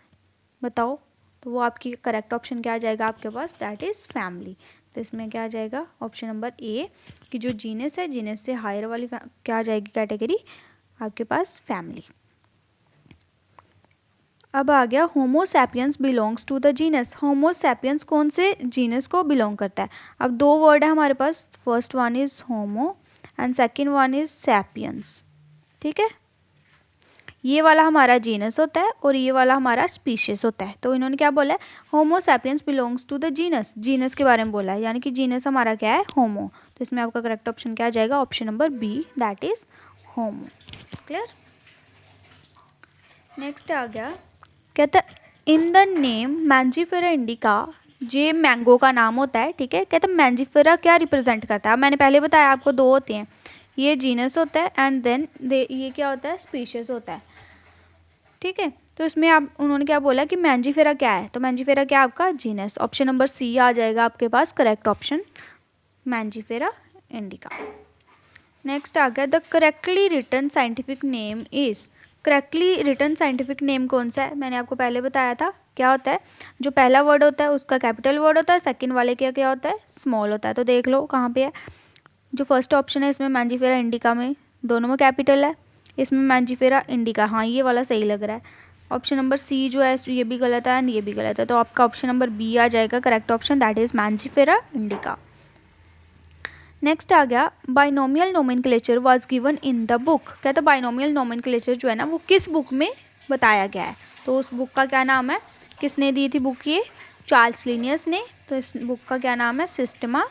बताओ। तो वो आपकी करेक्ट ऑप्शन क्या आ जाएगा आपके पास? That is family. तो इसमें क्या आ जाएगा? ऑप्शन नंबर ए कि जो जीनस है, जीनस से हायर वाली क्या आ जाएगी कैटेगरी आपके पास? फैमिली। अब आ गया Homo sapiens belongs to the genus. Homo sapiens कौन से जीनस को बिलोंग करता है? अब दो वर्ड है हमारे पास, first one is Homo and second one is sapiens, ठीक है। ये वाला हमारा जीनस होता है और ये वाला हमारा स्पीशीज होता है। तो इन्होंने क्या बोला है? Homo sapiens belongs to the genus, genus के बारे में बोला है, यानी कि जीनस हमारा क्या है? होमो। तो इसमें आपका करेक्ट ऑप्शन क्या आ जाएगा? Option number B, that is Homo. Clear. Next आ गया, कहता in the name Mangifera indica, जे मैंगो का नाम होता है, ठीक है। कहता मैंजीफेरा क्या रिप्रेजेंट करता है? मैंने पहले बताया आपको दो होते हैं, ये जीनस होता है एंड देन ये क्या होता है? स्पीशीज होता है, ठीक है। तो इसमें आप उन्होंने क्या बोला कि मैंजीफेरा क्या है? तो मैंजीफेरा क्या आपका? जीनस। ऑप्शन नंबर सी आ जाएगा आपके पास correct option, Mangifera indica. Next आ गया the correctly written scientific name is. Correctly written scientific name कौन सा है? मैंने आपको पहले बताया था क्या होता है, जो पहला वर्ड होता है उसका कैपिटल वर्ड होता है, सेकंड वाले क्या क्या होता है? स्मॉल होता है। तो देख लो कहाँ पे है। जो फर्स्ट ऑप्शन है इसमें मैंजीफेरा इंडिका में दोनों में कैपिटल है, इसमें मैंजीफेरा इंडिका, हाँ ये वाला सही लग रहा है। ऑप्शन नंबर सी जो है ये भी गलत है एंड ये भी गलत है, तो आपका ऑप्शन नंबर बी आ जाएगा correct option, that is Mangifera indica. Next आ गया binomial nomenclature was given in the book. कहता बाइनोमियल नोमेनक्लेचर जो है ना वो किस बुक में बताया गया है? तो उस बुक का क्या नाम है? किसने दी थी बुक ये? चार्ल्स लिनियस ने। तो इस बुक का क्या नाम है? Systema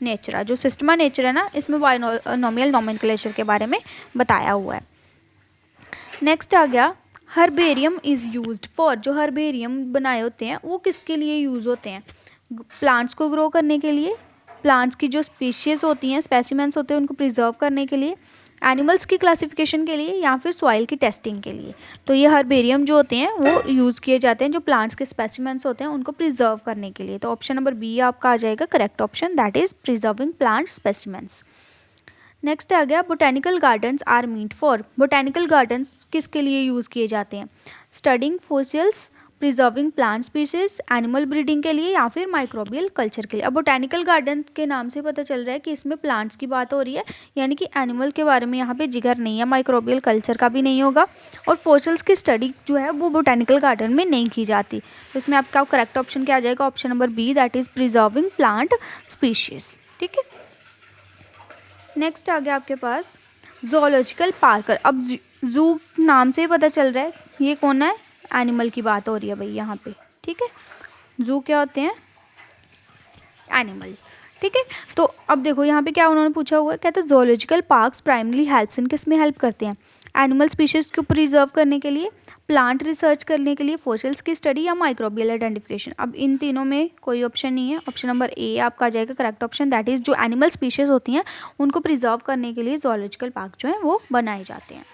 Natura. जो सिस्टमा नेचर है ना इसमें बाइनोमियल नोमेनक्लेचर के बारे में बताया हुआ है। नेक्स्ट आ गया हर्बेरियम इज़ यूज्ड फॉर। जो हर्बेरियम बनाए होते हैं वो किसके लिए यूज़ होते हैं? प्लांट्स को ग्रो करने के लिए, प्लांट्स की जो स्पीशीज़ होती हैं, स्पेसिमेंट्स होते हैं उनको प्रिजर्व करने के लिए, एनिमल्स की क्लासिफिकेशन के लिए, या फिर सॉइल की टेस्टिंग के लिए। तो ये हर्बेरियम जो होते हैं वो यूज़ किए जाते हैं जो प्लांट्स के स्पेसिमेंट्स होते हैं उनको प्रिजर्व करने के लिए। तो ऑप्शन नंबर बी आपका आ जाएगा correct option, that is preserving plant specimens. Next आ गया botanical gardens are meant for. Botanical gardens किसके लिए यूज़ किए जाते हैं? Studying fossils, preserving plant species, animal breeding के लिए, या फिर माइक्रोबियल कल्चर के लिए। अब बोटेनिकल गार्डन के नाम से पता चल रहा है कि इसमें प्लांट्स की बात हो रही है, यानी कि एनिमल के बारे में यहाँ पे जिक्र नहीं है, माइक्रोबियल कल्चर का भी नहीं होगा, और फोसिल्स की स्टडी जो है वो बोटेनिकल गार्डन में नहीं की जाती। तो इसमें आपका करेक्ट ऑप्शन क्या आ जाएगा? Option number B, that is preserving plant species, ठीक है। नेक्स्ट आ गया आपके पास जोलॉजिकल पार्कर। अब जू नाम से ही पता चल रहा है ये कौन है? एनिमल की बात हो रही है भाई यहाँ पे, ठीक है। जू क्या होते हैं? एनिमल, ठीक है। तो अब देखो यहाँ पे क्या उन्होंने पूछा हुआ है, कहते हैं zoological parks primary helps in, किस में हेल्प करते हैं? एनिमल स्पीशीज़ को प्रिजर्व करने के लिए, प्लांट रिसर्च करने के लिए, फोसिल्स की स्टडी, या माइक्रोबियल आइडेंटिफिकेशन। अब इन तीनों में कोई ऑप्शन नहीं है, ऑप्शन नंबर ए आपका आ जाएगा करेक्ट ऑप्शन, दैट इज़ जो एनिमल स्पीशीज़ होती हैं उनको प्रिजर्व करने के लिए जोलॉजिकल पार्क जो है वो बनाए जाते हैं।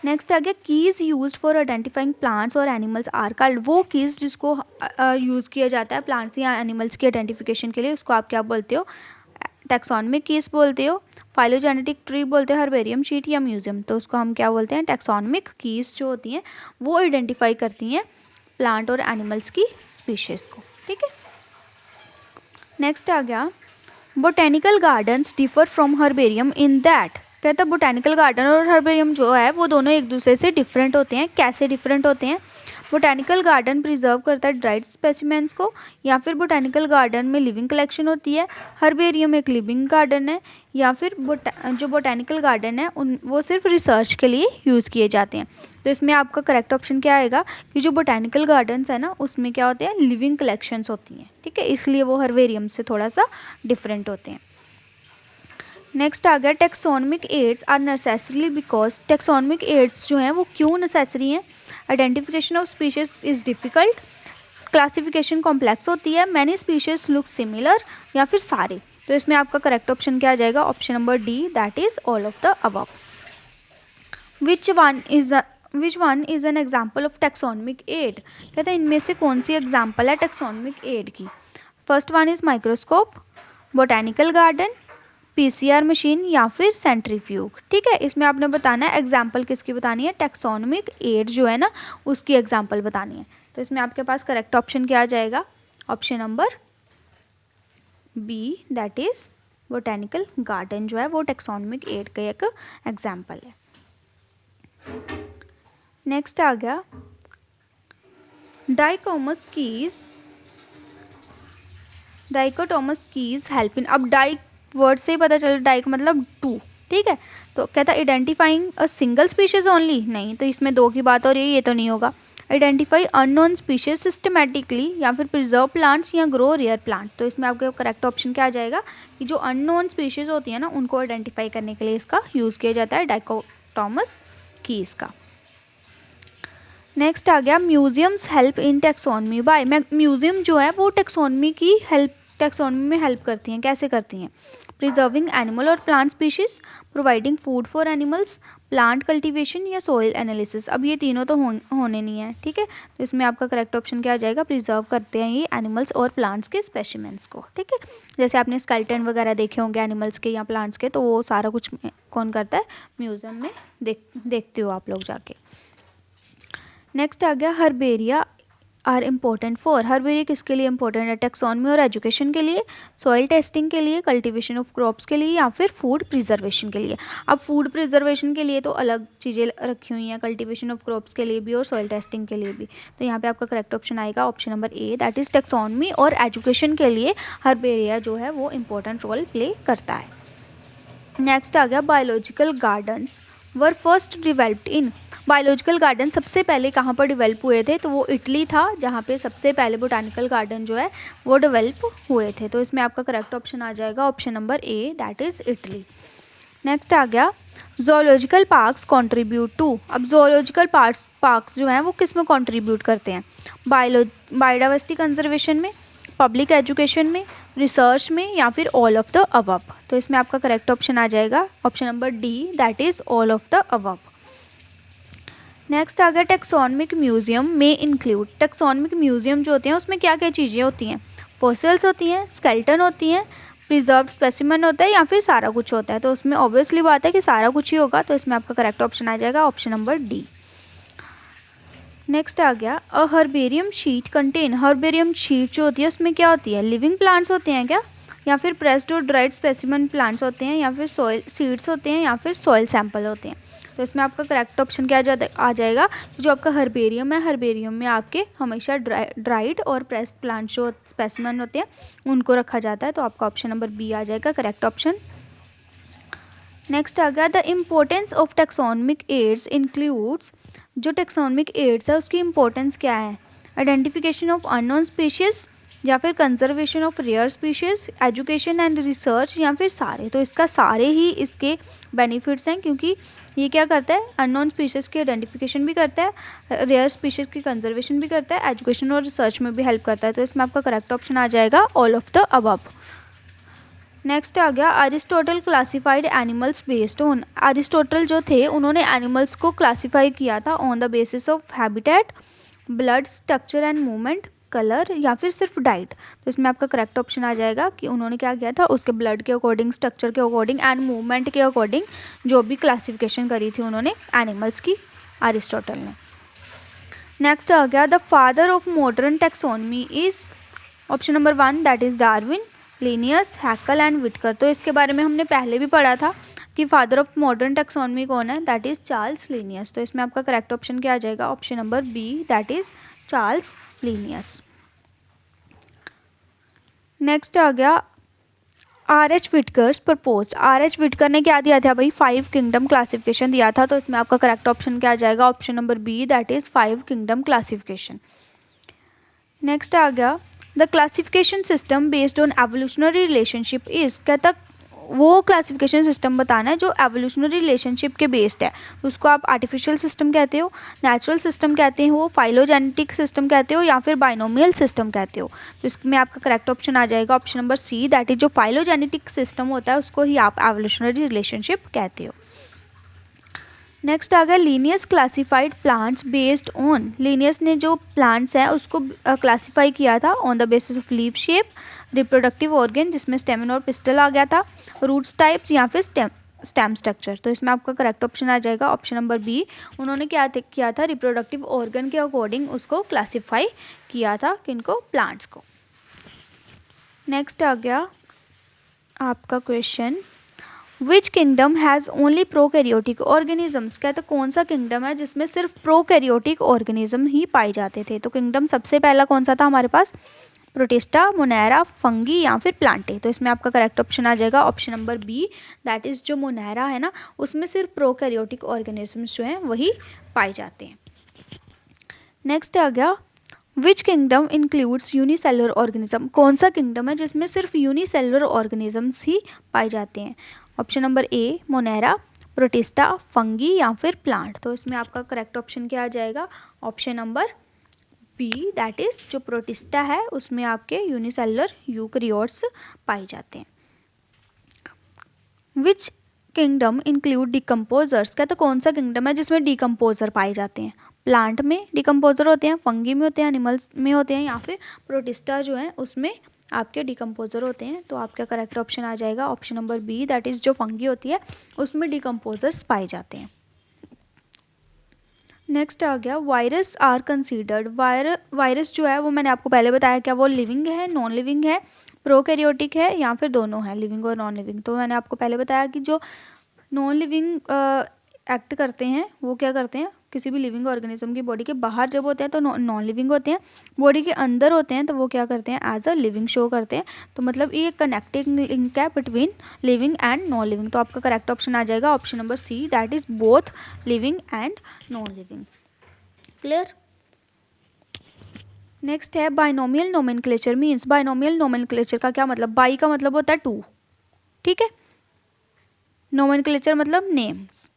नेक्स्ट आ गया keys used for identifying plants और एनिमल्स आर कॉल्ड। वो कीज़ जिसको यूज़ किया जाता है प्लांट्स या एनिमल्स की आइडेंटिफिकेशन के लिए उसको आप क्या बोलते हो? टैक्सोनमिक कीज़ बोलते हो, फाइलोजेनेटिक ट्री बोलते हैं, हर्बेरियम शीट, या म्यूजियम। तो उसको हम क्या बोलते हैं? टैक्सोनमिक कीज़ जो होती हैं वो आइडेंटिफाई करती हैं प्लांट और एनिमल्स की स्पीशीज़ को, ठीक है। नेक्स्ट आ गया botanical gardens differ from herbarium in that. कहता है बोटेनिकल गार्डन और हर्बेरियम जो है वो दोनों एक दूसरे से डिफरेंट होते हैं। कैसे डिफरेंट होते हैं? बोटेनिकल गार्डन प्रिजर्व करता है ड्राइड स्पेसिमेंट्स को, या फिर बोटेनिकल गार्डन में लिविंग कलेक्शन होती है। हर्बेरियम एक लिविंग गार्डन है, या फिर जो बोटेनिकल गार्डन है वो सिर्फ रिसर्च के लिए यूज़ किए जाते हैं। तो इसमें आपका करेक्ट ऑप्शन क्या आएगा कि जो बोटेनिकल गार्डन्स है ना उसमें क्या होते हैं, लिविंग कलेक्शंस होती हैं, ठीक है, इसलिए वो हर्बेरियम से थोड़ा सा डिफरेंट होते हैं। नेक्स्ट आ गया taxonomic aids are necessarily because. Taxonomic aids जो हैं वो क्यों नेसेसरी हैं? Identification of species is difficult, classification complex होती है, मैनी स्पीशीज लुक सिमिलर, या फिर सारे। तो इसमें आपका करेक्ट ऑप्शन क्या आ जाएगा? Option number D, that is all of the above. Which one is an example of taxonomic aid? कहते हैं इनमें से कौन सी एग्जाम्पल है टेक्सोनमिक एड की? First one is microscope, botanical garden, PCR machine, या फिर सेंट्रीफ्यूग। ठीक है, इसमें आपने बताना है एग्जाम्पल किसकी बतानी है, टेक्सोनमिक एड जो है ना उसकी एग्जाम्पल बतानी है। तो इसमें आपके पास करेक्ट ऑप्शन क्या आ जाएगा? Option number B, that is botanical garden जो है वो टेक्सोनमिक एड का एक एग्जाम्पल है। नेक्स्ट आ गया डाइकोटोमस कीज हेल्प इन। अब डाई वर्ड से ही पता चला, डाई का मतलब टू, ठीक है। तो कहता है identifying a single species only, नहीं, तो इसमें दो की बात हो रही है, ये तो नहीं होगा। आइडेंटिफाई अननोन स्पीशीज सिस्टमेटिकली, या फिर प्रिजर्व प्लांट्स या ग्रो रेयर प्लांट। तो इसमें आपका करेक्ट ऑप्शन क्या आ जाएगा कि जो अननोन स्पीशीज होती है ना उनको आइडेंटिफाई करने के लिए इसका यूज़ किया जाता है डाइकोटोमस कीज का। नेक्स्ट आ गया museums help in taxonomy by. Museum जो है वो टेक्सोनमी में हेल्प करती हैं। कैसे करती हैं? प्रिजर्विंग एनिमल और plant species, providing food for animals, plant cultivation, या सॉइल एनालिसिस। अब ये तीनों तो होने नहीं है, ठीक है। तो इसमें आपका करेक्ट ऑप्शन क्या आ जाएगा? प्रिजर्व करते हैं ये एनिमल्स और प्लांट्स के स्पेसिमेंट्स को, ठीक है। जैसे आपने स्केलेटन वगैरह देखे होंगे एनिमल्स के या प्लांट्स के, तो वो सारा कुछ कौन करता है? म्यूजियम में देखते हो आप लोग जाके। नेक्स्ट आ गया herbaria are important for. Herbaria किसके लिए इंपॉर्टेंट है? टेक्सोनमी और एजुकेशन के लिए, सॉइल टेस्टिंग के लिए, कल्टीवेशन ऑफ क्रॉप्स के लिए, या फिर फूड प्रिजर्वेशन के लिए। अब फूड प्रिजर्वेशन के लिए तो अलग चीज़ें रखी हुई हैं, कल्टीवेशन ऑफ क्रॉप्स के लिए भी और सॉइल टेस्टिंग के लिए भी। तो यहाँ पे आपका करेक्ट ऑप्शन आएगा option number A, that is taxonomy और एजुकेशन के लिए हर्बेरिया जो है वो इम्पोर्टेंट रोल प्ले करता है। नेक्स्ट आ गया बायोलॉजिकल गार्डन्स वर फर्स्ट डिवेल्प्ड इन। बायोलॉजिकल गार्डन सबसे पहले कहाँ पर डिवेल्प हुए थे? तो वो इटली था जहाँ पे सबसे पहले बोटानिकल गार्डन जो है वो डेवलप हुए थे। तो इसमें आपका करेक्ट ऑप्शन आ जाएगा option number A, that is Italy. Next आ गया जोलॉजिकल पार्क्स कंट्रीब्यूट टू। अब जोलॉजिकल पार्क्स जो हैं वो किस में कंट्रीब्यूट करते हैं? बायोडाइवर्सिटी कंजर्वेशन में, पब्लिक एजुकेशन में, रिसर्च में, या फिर ऑल ऑफ द अबव। तो इसमें आपका करेक्ट ऑप्शन आ जाएगा option number D, that is all of the above. Next आ गया टेक्सोनमिक म्यूजियम में इंक्लूड। टेक्सोनमिक म्यूजियम जो होते हैं उसमें क्या क्या चीज़ें होती हैं? फॉसिल्स होती हैं, स्केलेटन होती हैं, प्रिजर्व्ड स्पेसिमेन होता है, या फिर सारा कुछ होता है। तो उसमें ऑब्वियसली बात है कि सारा कुछ ही होगा, तो इसमें आपका करेक्ट ऑप्शन आ जाएगा ऑप्शन नंबर डी। नेक्स्ट आ गया a herbarium sheet contain. Herbarium sheet जो होती है उसमें क्या होती है? लिविंग प्लांट्स होते हैं क्या, या फिर प्रेस्ड और ड्राइड स्पेसिमेन प्लांट्स होते हैं, या फिर सॉइल सीड्स होते हैं, या फिर सॉइल सैंपल होते हैं। तो इसमें आपका करेक्ट ऑप्शन क्या आ जाएगा? जो आपका हर्बेरियम है, हर्बेरियम में आपके हमेशा ड्राइड और प्रेस्ड प्लांट जो स्पेसिमेन होते हैं उनको रखा जाता है। तो आपका ऑप्शन नंबर बी आ जाएगा करेक्ट ऑप्शन। नेक्स्ट आ गया the importance of taxonomic aids includes. जो टेक्सोनमिक एड्स है उसकी इम्पोर्टेंस क्या है? आइडेंटिफिकेशन ऑफ अननोन स्पीशीज़, या फिर conservation of rare species, education and research, या फिर सारे। तो इसका सारे ही इसके बेनिफिट्स हैं, क्योंकि ये क्या करता है? अननोन स्पीशीज़ की आइडेंटिफिकेशन भी करता है, रेयर स्पीशीज़ की कंजर्वेशन भी करता है, एजुकेशन और रिसर्च में भी हेल्प करता है। तो इसमें आपका करेक्ट ऑप्शन आ जाएगा all of the above. Next आ गया Aristotle classified animals based on. Aristotle जो थे उन्होंने एनिमल्स को क्लासीफाई किया था on the basis of habitat, blood structure and movement, colour, या फिर सिर्फ डाइट। तो इसमें आपका करेक्ट ऑप्शन आ जाएगा कि उन्होंने क्या किया था? उसके ब्लड के अकॉर्डिंग, स्ट्रक्चर के अकॉर्डिंग एंड मूवमेंट के अकॉर्डिंग जो भी क्लासिफिकेशन करी थी उन्होंने एनिमल्स की, अरिस्टोटल ने। नेक्स्ट आ गया the father of modern taxonomy is option number 1, that is Darwin. Linnaeus, Haeckel and Whittaker. तो इसके बारे में हमने पहले भी पढ़ा था कि फादर ऑफ मॉडर्न टैक्सोनॉमी कौन है, दैट इज़ चार्ल्स लिनियस। तो इसमें आपका करेक्ट ऑप्शन क्या आ जाएगा, option number B, that is Charles Linnaeus. Next आ गया R.H. विटकर्स प्रपोज। R.H. विटकर ने क्या दिया था भाई, 5 किंगडम क्लासिफिकेशन दिया था। तो इसमें आपका करेक्ट ऑप्शन क्या आ जाएगा, option number B, that is 5 kingdom classification. Next आ गया the classification system based on evolutionary relationship is. कहता वो क्लासिफिकेशन सिस्टम बताना है जो एवोल्यूशनरी रिलेशनशिप के बेस्ड है। उसको आप आर्टिफिशियल सिस्टम कहते हो, नेचुरल सिस्टम कहते हो, फाइलोजेनेटिक सिस्टम कहते हो, या फिर बाइनोमियल सिस्टम कहते हो। तो इसमें आपका करेक्ट ऑप्शन आ जाएगा option number C, that is जो फाइलोजेनेटिक सिस्टम होता है उसको ही आप एवोल्यूशनरी रिलेशनशिप कहते हो। नेक्स्ट आ गया Linnaeus classified plants based on. Linnaeus ने जो प्लांट्स हैं उसको क्लासीफाई किया था on the basis of leaf shape, reproductive organ जिसमें स्टेमन और पिस्टल आ गया था, रूट्स टाइप्स या फिर स्टेम स्ट्रक्चर। तो इसमें आपका करेक्ट ऑप्शन आ जाएगा ऑप्शन नंबर बी। उन्होंने क्या किया था, रिप्रोडक्टिव ऑर्गन के अकॉर्डिंग उसको क्लासीफाई किया था, किनको, प्लांट्स को। नेक्स्ट आ गया आपका question, which kingdom has only prokaryotic organisms. कहते कौन सा किंगडम है जिसमें सिर्फ प्रोकैरियोटिक ऑर्गेनिज्म ही पाए जाते थे। तो किंगडम सबसे पहला कौन सा था हमारे पास, प्रोटिस्टा, मोनेरा, फंगी या फिर प्लांटे। तो इसमें आपका करेक्ट ऑप्शन आ जाएगा option number B, that is जो मोनेरा है ना उसमें सिर्फ प्रोकैरियोटिक ऑर्गेनिजम्स जो हैं वही पाए जाते हैं। नेक्स्ट आ गया which kingdom includes unicellular organism. कौन सा किंगडम है जिसमें सिर्फ यूनिसेलुलर ऑर्गेनिजम्स ही पाए जाते हैं। ऑप्शन नंबर ए मोनेरा, प्रोटिस्टा, फंगी या फिर प्लांट। तो इसमें आपका करेक्ट ऑप्शन क्या आ जाएगा, option number B, that is जो प्रोटिस्टा है उसमें आपके यूनिसेलुलर यूकैरियोट्स पाए जाते हैं। Which kingdom include decomposers. कहते कौन सा किंगडम है जिसमें डिकम्पोजर पाए जाते हैं। प्लांट में डिकम्पोजर होते हैं, फंगी में होते हैं, एनिमल्स में होते हैं, या फिर प्रोटिस्टा जो है उसमें आपके डिकम्पोजर होते हैं। तो आपका करेक्ट ऑप्शन आ जाएगा option number B, that is जो फंगी होती है उसमें डिकम्पोजर्स पाए जाते हैं। नेक्स्ट आ गया वायरस आर कंसीडर्ड। वायरस जो है वो मैंने आपको पहले बताया क्या वो लिविंग है, नॉन लिविंग है, प्रोकैरियोटिक है या फिर दोनों है, लिविंग और नॉन लिविंग। तो मैंने आपको पहले बताया कि जो नॉन लिविंग एक्ट करते हैं वो क्या करते हैं, किसी भी लिविंग ऑर्गेनिज्म की बॉडी के बाहर जब होते हैं तो नॉन लिविंग होते हैं, बॉडी के अंदर होते हैं तो वो क्या करते हैं, एज अ लिविंग शो करते हैं। तो मतलब ये कनेक्टिंग लिंक है between living and non living. तो आपका करेक्ट ऑप्शन आ जाएगा option number C, that is both living and non living. Clear. Next है binomial nomenclature means. Binomial nomenclature का क्या मतलब, बाई का मतलब होता है टू, ठीक है, नोमेनक्लेचर मतलब नेम्स।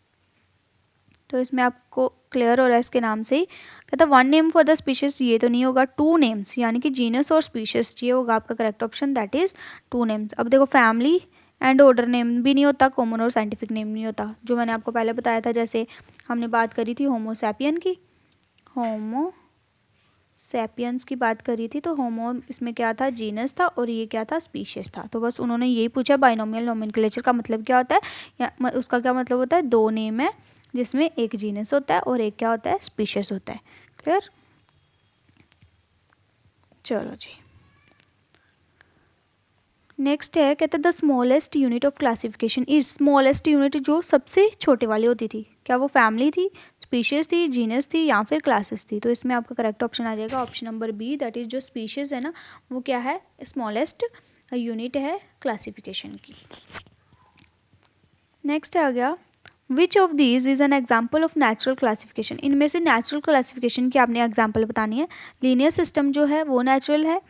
तो इसमें आपको क्लियर हो रहा है इसके नाम से ही। कहता one name for the species, ये तो नहीं होगा, टू नेम्स यानी कि जीनस और स्पीशीज, ये होगा आपका correct option, that is two names. अब देखो फैमिली एंड ऑर्डर नेम भी नहीं होता, कॉमन और साइंटिफिक नेम नहीं होता, जो मैंने आपको पहले बताया था। जैसे हमने बात करी थी होमो सैपियन की, होमो सैपियंस की बात करी थी, तो होमो इसमें क्या था, जीनस था, और ये क्या था, स्पीशीज था। तो बस उन्होंने यही पूछा बाइनोमियल नोमेनक्लेचर का मतलब क्या होता है, या उसका क्या मतलब होता है, दो नेम है जिसमें एक जीनस होता है और एक क्या होता है, स्पीशीज होता है। क्लियर। चलो जी, नेक्स्ट है कहते हैं the smallest unit of classification is. Smallest unit जो सबसे छोटे वाली होती थी, क्या वो फैमिली थी, स्पीशीज थी, जीनस थी या फिर क्लासेस थी। तो इसमें आपका करेक्ट ऑप्शन आ जाएगा option number B, that is जो स्पीशीज है ना वो क्या है, स्मॉलेस्ट यूनिट है क्लासिफिकेशन की। नेक्स्ट आ गया which of these is an example of natural classification. इनमें से नेचुरल क्लासिफिकेशन की आपने एग्जाम्पल बतानी है। लीनियर सिस्टम जो है वो नेचुरल है,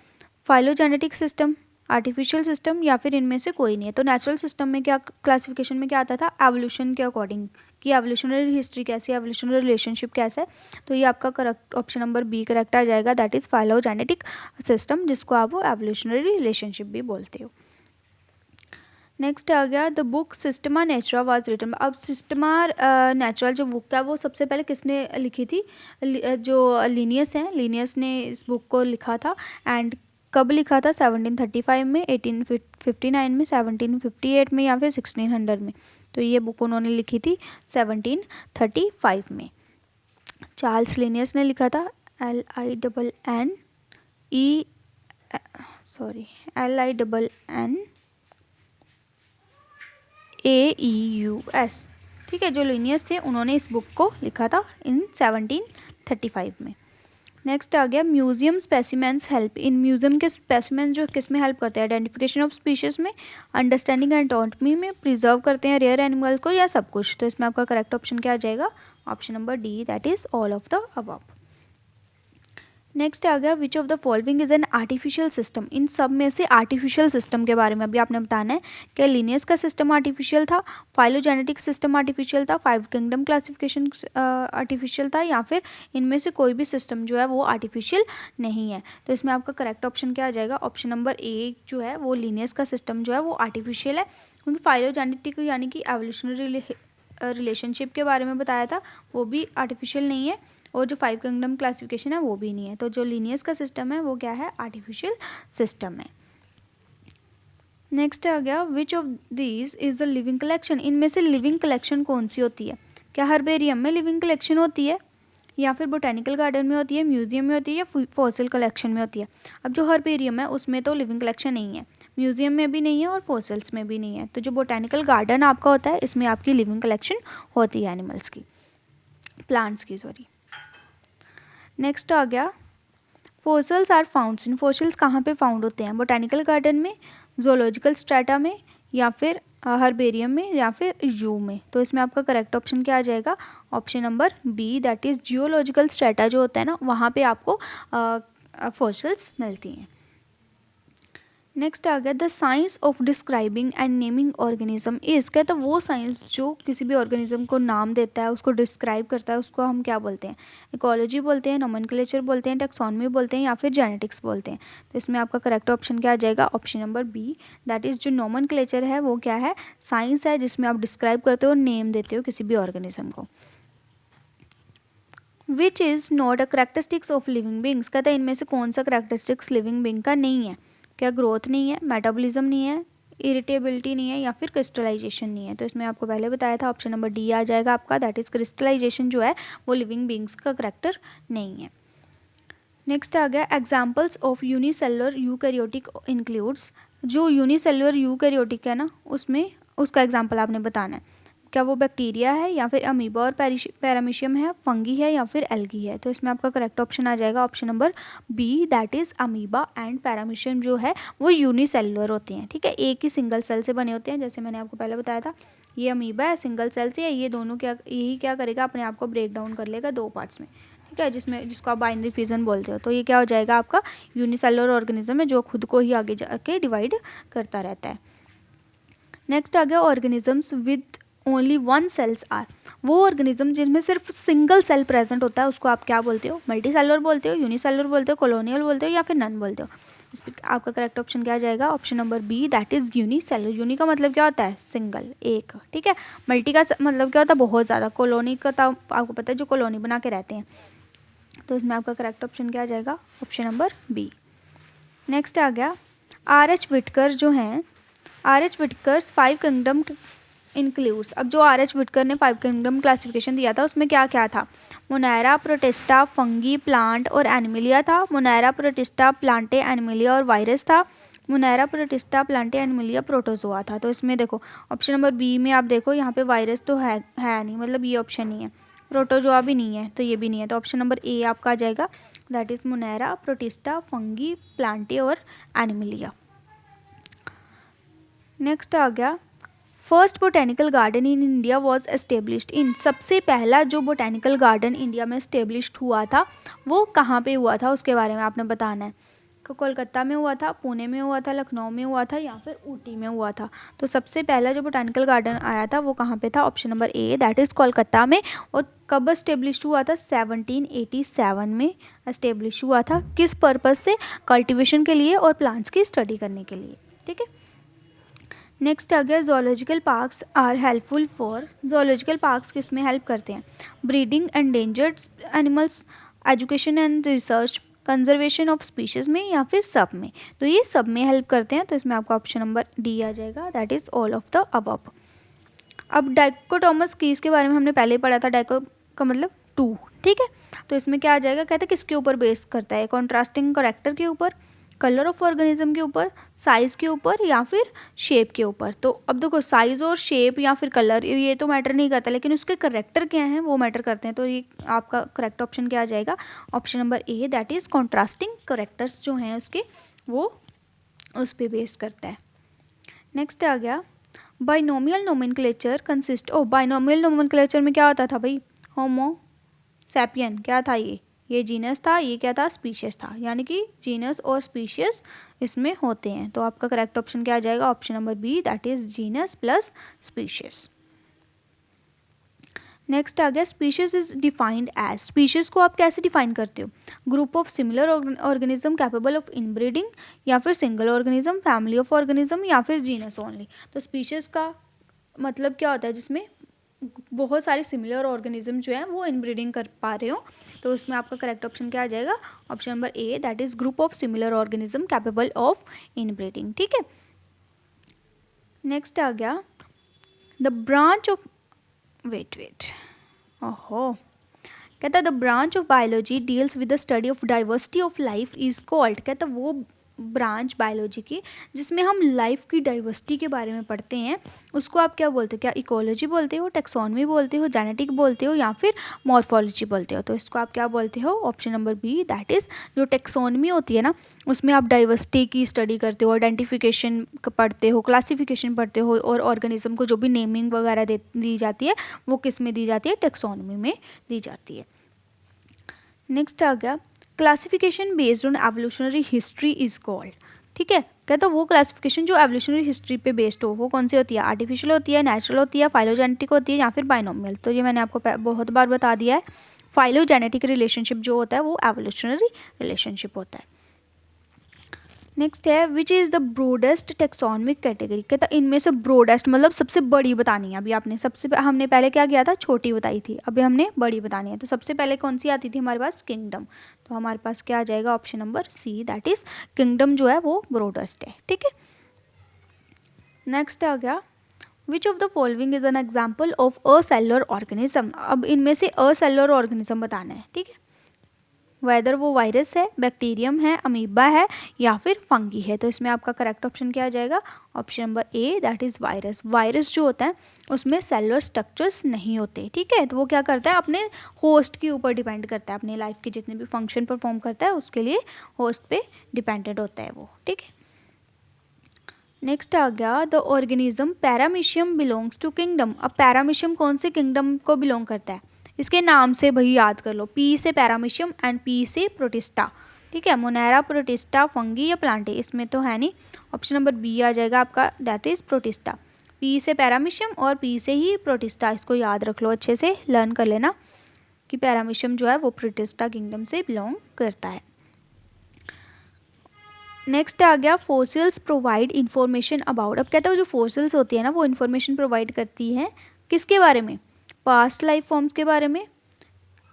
फाइलोजेनेटिक सिस्टम, आर्टिफिशियल सिस्टम, या फिर इनमें से कोई नहीं है। तो नेचुरल सिस्टम में क्या क्लासिफिकेशन में क्या आता था, एवोल्यूशन के अकॉर्डिंग कि एवोल्यूशनरी हिस्ट्री कैसी है, एवोल्यूशनरी रिलेशनशिप कैसा है। तो ये आपका correct option number B correct आ जाएगा, दैट इज़ फाइलोजेनेटिक सिस्टम, जिसको आप एवोल्यूशनरी रिलेशनशिप भी बोलते हो। नेक्स्ट आ गया the book Systema Naturae was written. अब सिस्टमा नेचुरल जो बुक है वो सबसे पहले किसने लिखी थी, जो लीनियस हैं, लीनियस ने इस बुक को लिखा था। एंड कब लिखा था, 1735 में, 1859 में, 1758 में या फिर 1600 में। तो ये बुक उन्होंने लिखी थी 1735 में। चार्ल्स लीनियस ने लिखा था, LINNES सॉरी LINNAEUS, ठीक है, जो लिनियस थे उन्होंने इस बुक को लिखा था इन 1735 में। नेक्स्ट आ गया museum specimens help in, museum के स्पेसिमेंस जो किस में हेल्प करते हैं, आइडेंटिफिकेशन ऑफ स्पीशीज में, अंडरस्टैंडिंग एंटोनमी में, प्रिजर्व करते हैं रेयर एनिमल को, या सब कुछ। तो इसमें आपका करेक्ट ऑप्शन क्या आ जाएगा, option number D, that is all of the above. Next आ गया which of the following is an artificial system, इन सब में से आर्टिफिशियल सिस्टम के बारे में अभी आपने बताना है कि लिनियस का सिस्टम आर्टिफिशियल था, फाइलोजेनेटिक सिस्टम आर्टिफिशियल था, 5 किंगडम क्लासिफिकेशन आर्टिफिशियल था, या फिर इनमें से कोई भी सिस्टम जो है वो आर्टिफिशियल नहीं है। तो इसमें आपका करेक्ट ऑप्शन क्या आ जाएगा, ऑप्शन नंबर ए जो है वो लिनियस का सिस्टम जो है वो आर्टिफिशियल है, क्योंकि फाइलोजेनेटिक यानी कि एवोल्यूशनरी रिलेशनशिप के बारे में बताया था, वो भी आर्टिफिशियल नहीं है, और जो 5 किंगडम क्लासिफिकेशन है वो भी नहीं है। तो जो लिनियस का सिस्टम है वो क्या है, आर्टिफिशियल सिस्टम है। नेक्स्ट आ गया which of these is the living collection, इनमें से लिविंग कलेक्शन कौन सी होती है, क्या हर्बेरियम में लिविंग कलेक्शन होती है, या फिर बोटेनिकल गार्डन में होती है, म्यूजियम में होती है, या फॉसिल कलेक्शन में होती है। अब जो हर्बेरियम है उसमें तो लिविंग कलेक्शन नहीं है, म्यूजियम में भी नहीं है, और फॉसिल्स में भी नहीं है। तो जो बोटेनिकल गार्डन आपका होता है इसमें आपकी लिविंग कलेक्शन होती है एनिमल्स की, प्लांट्स की, सॉरी। नेक्स्ट आ गया fossils are found in, fossils कहाँ पे फाउंड होते हैं, बोटेनिकल गार्डन में, जोलॉजिकल स्ट्रेटा में, या फिर हर्बेरियम में, या फिर जू में। तो इसमें आपका करेक्ट ऑप्शन क्या आ जाएगा, option number B, that is geological strata जो होता है ना, वहाँ पे आपको फॉसिल्स मिलती हैं। नेक्स्ट आ गया the science of describing and naming organism is, कहता है वो साइंस जो किसी भी ऑर्गेनिज्म को नाम देता है, उसको डिस्क्राइब करता है, उसको हम क्या बोलते हैं, इकोलॉजी बोलते हैं, नोमेनक्लेचर बोलते हैं, टेक्सोनमी बोलते हैं, या फिर जेनेटिक्स बोलते हैं। तो इसमें आपका करेक्ट ऑप्शन क्या आ जाएगा, option number B, that is जो नोमेनक्लेचर है वो क्या है, साइंस है जिसमें आप डिस्क्राइब करते हो, नेम देते हो किसी भी ऑर्गेनिज्म को। Which is not a characteristics of living beings, कहता है इनमें से कौन सा करेक्टरिस्टिक्स लिविंग बींग का नहीं है, क्या ग्रोथ नहीं है, मेटाबॉलिज्म नहीं है, इरिटेबिलिटी नहीं है, या फिर क्रिस्टलाइजेशन नहीं है। तो इसमें आपको पहले बताया था ऑप्शन नंबर डी आ जाएगा आपका, दैट इज क्रिस्टलाइजेशन जो है वो लिविंग बींग्स का करेक्टर नहीं है। नेक्स्ट आ गया examples of unicellular eukaryotic includes, जो यूनिसेलुलर यूकैरियोटिक है ना उसमें उसका एग्जाम्पल आपने बताना है, क्या वो बैक्टीरिया है, या फिर अमीबा और पैरामीशियम है, फंगी है, या फिर एल्गी है। तो इसमें आपका करेक्ट ऑप्शन आ जाएगा option number B, that is amoeba and paramecium जो है वो यूनिसेलुलर होते हैं, ठीक है, एक ही सिंगल सेल से बने होते हैं। जैसे मैंने आपको पहले बताया था ये अमीबा है, सिंगल सेल से है, ये दोनों यही क्या करेगा, अपने आप को ब्रेक डाउन कर लेगा 2 पार्ट्स में, ठीक है, जिसको आप बाइनरी फ्यूजन बोलते हो। तो ये क्या हो जाएगा आपका यूनिसेलुलर ऑर्गेनिज्म है जो खुद को ही आगे जाके डिवाइड करता रहता है। नेक्स्ट आ गया organisms with only 1 cells are, वो ऑर्गेनिज्म जिनमें सिर्फ सिंगल सेल प्रेजेंट होता है उसको आप क्या बोलते हो, मल्टी सेलुलर बोलते हो, यूनिसेलुलर बोलते हो, कॉलोनियल बोलते हो, या फिर नन बोलते हो। इस पर आपका करेक्ट ऑप्शन क्या आ जाएगा, option number B, that is unicellular. Uni का मतलब क्या होता है, सिंगल, एक, ठीक है। मल्टी का मतलब क्या होता है, बहुत ज़्यादा। कॉलोनी का तो आपको पता है जो कॉलोनी बना के रहते हैं। तो इसमें आपका करेक्ट ऑप्शन क्या आ जाएगा, ऑप्शन नंबर बी। नेक्स्ट आ गया R.H. विटकर जो हैं, R.H. विटकर्स 5 kingdom includes. अब जो R.H. विटकर ने 5 किंगडम क्लासिफिकेशन दिया था उसमें क्या क्या था, मोनेरा, प्रोटिस्टा, फंगी, प्लांट और एनिमिलिया था। मोनेरा, प्रोटिस्टा, प्लांटे, एनिमिलिया और वायरस था। Monera, protista, Plantae, Animalia, protozoa था। तो इसमें देखो ऑप्शन नंबर बी में आप देखो यहाँ पे वायरस तो है नहीं, मतलब ये ऑप्शन नहीं है, प्रोटोजोआ भी नहीं है, तो ये भी नहीं है। तो ऑप्शन नंबर ए आपका आ जाएगा, that is Monera, protista, fungi, Plantae और एनिमिलिया। नेक्स्ट आ गया first botanical garden in India was established in, सबसे पहला जो बोटेनिकल गार्डन इंडिया में एस्टेब्लिश्ड हुआ था वो कहाँ पे हुआ था उसके बारे में आपने बताना है। कोलकाता में हुआ था, पुणे में हुआ था, लखनऊ में हुआ था, या फिर ऊटी में हुआ था। तो सबसे पहला जो बोटेनिकल गार्डन आया था वो कहाँ पे था, option number A, that is Kolkata में। और कब एस्टेब्लिश हुआ था, 1787 में एस्टेब्लिश हुआ था। किस पर्पज़ से, कल्टिवेशन के लिए और प्लांट्स की स्टडी करने के लिए, ठीक है। नेक्स्ट आ गया zoological parks are helpful for, zoological parks किस में हेल्प करते हैं, breeding endangered animals, education and research, conservation of species में, या फिर सब में। तो ये सब में हेल्प करते हैं। तो इसमें आपका ऑप्शन नंबर डी आ जाएगा, that is all of the above. अब डाइकोटोमस कीज के बारे में हमने पहले ही पढ़ा था, डाइको का मतलब 2, ठीक है। तो इसमें क्या आ जाएगा, कहते हैं किसके ऊपर बेस करता है, कॉन्ट्रास्टिंग करेक्टर के ऊपर, कलर ऑफ ऑर्गेनिज्म के ऊपर, साइज़ के ऊपर या फिर शेप के ऊपर। तो अब देखो साइज़ और शेप या फिर कलर ये तो मैटर नहीं करता, लेकिन उसके करेक्टर क्या हैं वो मैटर करते हैं। तो ये आपका करेक्ट ऑप्शन क्या आ जाएगा? Option number A, that is contrasting characters जो हैं उसके वो उस पर बेस्ड करता है। नेक्स्ट आ गया binomial nomenclature consist of. Binomial nomenclature में क्या होता था भाई? होमो सैपियन क्या था? ये जीनस था, ये क्या था? स्पीशीज था। यानी कि जीनस और स्पीशीज इसमें होते हैं। तो आपका करेक्ट ऑप्शन क्या आ जाएगा? Option number B, that is genus plus species. Next आ गया species is defined as. Species को आप कैसे डिफाइन करते हो? Group of similar organism capable of inbreeding, या फिर single organism, family of organism, या फिर जीनस ओनली। तो स्पीशीज का मतलब क्या होता है? जिसमें बहुत सारे सिमिलर ऑर्गेनिज्म जो है वो इनब्रीडिंग कर पा रहे हो। तो उसमें आपका करेक्ट ऑप्शन क्या आ जाएगा? Option number A, that is group of similar organism capable of inbreeding. ठीक है। नेक्स्ट आ गया द ब्रांच ऑफ वेट ओहो, कहता है the branch of biology deals with the study of diversity of life is called. कहता है वो ब्रांच बायोलॉजी की जिसमें हम लाइफ की डाइवर्सिटी के बारे में पढ़ते हैं उसको आप क्या बोलते हो? क्या इकोलॉजी बोलते हो, टेक्सोनमी बोलते हो, जेनेटिक बोलते हो, या फिर मॉर्फोलॉजी बोलते हो? तो इसको आप क्या बोलते हो? Option number B, that is जो टेक्सोनमी होती है ना, उसमें आप डाइवर्सिटी की स्टडी करते हो, आइडेंटिफिकेशन पढ़ते हो, क्लासिफिकेशन पढ़ते हो, और ऑर्गेनिज्म को जो भी नेमिंग वगैरह दी जाती है वो किस में दी जाती है? टेक्सोनमी में दी जाती है। नेक्स्ट आ गया classification based on evolutionary history is called. ठीक है। कहता वो क्लासिफिकेशन जो एवोल्यूशनरी हिस्ट्री पे बेस्ड हो वो कौन सी होती है? आर्टिफिशियल होती है, नेचुरल होती है, फाइलोजेनेटिक होती है, या फिर बाइनोमियल। तो ये मैंने आपको बहुत बार बता दिया है। फाइलोजेनेटिक रिलेशनशिप जो होता है वो एवोल्यूशनरी रिलेशनशिप होता है। नेक्स्ट है which is the broadest taxonomic category. कहता इनमें से ब्रॉडेस्ट मतलब सबसे बड़ी बतानी है। अभी आपने हमने पहले क्या किया था? छोटी बताई थी, अभी हमने बड़ी बतानी है। तो सबसे पहले कौन सी आती थी हमारे पास? किंगडम। तो हमारे पास क्या आ जाएगा? Option number C, that is kingdom जो है वो ब्रॉडेस्ट है। ठीक है। नेक्स्ट आ गया which of the following is an example of a cellular organism. अब इनमें से अ सेलुलर ऑर्गेनिज्म बताना है। ठीक है। वेदर वो वायरस है, बैक्टीरियम है, अमीबा है, या फिर फंगी है। तो इसमें आपका करेक्ट ऑप्शन क्या आ जाएगा? Option number A, that is virus. Virus जो होता है उसमें सेलुलर स्ट्रक्चर्स नहीं होते। ठीक है। तो वो क्या करता है? अपने होस्ट के ऊपर डिपेंड करता है, अपने लाइफ के जितने भी फंक्शन परफॉर्म करता है उसके लिए होस्ट पे डिपेंडेंट होता है वो। ठीक है। नेक्स्ट आ गया the organism paramecium belongs to kingdom. अब पैरामीशियम कौन से किंगडम को बिलोंग करता है? इसके नाम से भाई याद कर लो। पी से पैरामीशियम एंड पी से प्रोटिस्टा। ठीक है। मोनेरा, प्रोटिस्टा, फंगी या प्लांटे? इसमें तो है नहीं। ऑप्शन नंबर बी आ जाएगा आपका, दैट इज़ प्रोटिस्टा। पी से पैरामीशियम और पी से ही प्रोटिस्टा। इसको याद रख लो, अच्छे से लर्न कर लेना कि पैरामीशियम जो है वो प्रोटिस्टा किंगडम से बिलोंग करता है। नेक्स्ट आ गया फोसिल्स प्रोवाइड इन्फॉर्मेशन अबाउट। अब कहते हैं जो फोसिल्स होती है ना वो इन्फॉर्मेशन प्रोवाइड करती है किसके बारे में? पास्ट लाइफ फॉर्म्स के बारे में,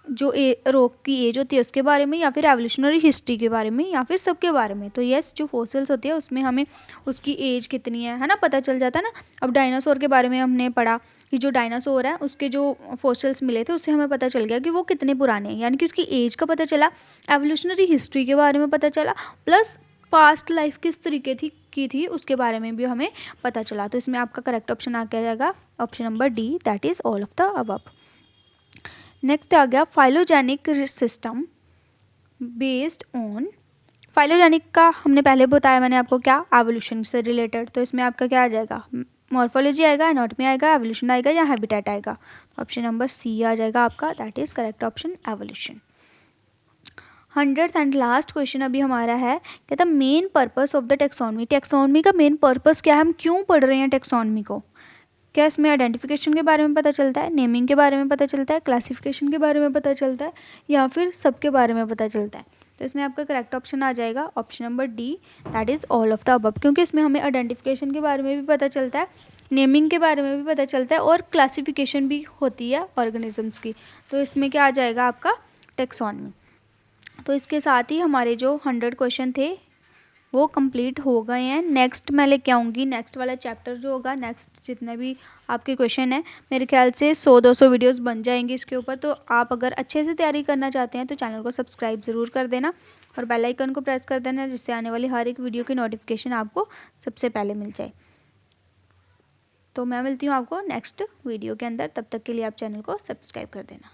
जो रॉक की एज होती है उसके बारे में, या फिर एवोल्यूशनरी हिस्ट्री के बारे में, या फिर सबके बारे में। तो यस, जो फोसिल्स होती है उसमें हमें उसकी एज कितनी है ना पता चल जाता है ना। अब डायनासोर के बारे में हमने पढ़ा कि जो डायनासोर है उसके जो फोसिल्स मिले थे उससे हमें पता चल गया कि वो कितने पुराने हैं, यानी कि उसकी एज का पता चला, एवोल्यूशनरी हिस्ट्री के बारे में पता चला, प्लस पास्ट लाइफ किस तरीके की थी उसके बारे में भी हमें पता चला। तो इसमें आपका करेक्ट ऑप्शन आ जाएगा option number D, that is all of the above. Next आ गया phylogenic system based on. Phylogenic का हमने पहले बताया मैंने आपको क्या? एवोल्यूशन से रिलेटेड। तो इसमें आपका क्या आ जाएगा? मॉर्फोलॉजी आएगा, एनाटॉमी आएगा, एवोल्यूशन आएगा, या हैबिटेट आएगा? ऑप्शन नंबर सी आ जाएगा आपका, that is correct option, evolution. 100th and last question अभी हमारा है, कहता main purpose of the taxonomy. Taxonomy का मेन पर्पस क्या है? हम क्यों पढ़ रहे हैं टेक्सोनमी को? क्या इसमें आइडेंटिफिकेशन के बारे में पता चलता है, नेमिंग के बारे में पता चलता है, क्लासिफिकेशन के बारे में पता चलता है, या फिर सबके बारे में पता चलता है? तो इसमें आपका करेक्ट ऑप्शन आ जाएगा option number D, that is all of the above. क्योंकि इसमें हमें आइडेंटिफिकेशन के बारे में भी पता चलता है, नेमिंग के बारे में भी पता चलता है, और क्लासिफिकेशन भी होती है ऑर्गेनिजम्स की। तो इसमें क्या आ जाएगा आपका? टेक्सोनमी। तो इसके साथ ही हमारे जो 100 क्वेश्चन थे वो कंप्लीट हो गए हैं। नेक्स्ट मैं लेके आऊँगी, नेक्स्ट वाला चैप्टर जो होगा, नेक्स्ट जितने भी आपके क्वेश्चन हैं, मेरे ख्याल से 100-200 वीडियोस बन जाएंगी इसके ऊपर। तो आप अगर अच्छे से तैयारी करना चाहते हैं तो चैनल को सब्सक्राइब ज़रूर कर देना और बेल आइकन को प्रेस कर देना, जिससे आने वाली हर एक वीडियो की नोटिफिकेशन आपको सबसे पहले मिल जाए। तो मैं मिलती हूँ आपको नेक्स्ट वीडियो के अंदर, तब तक के लिए आप चैनल को सब्सक्राइब कर देना।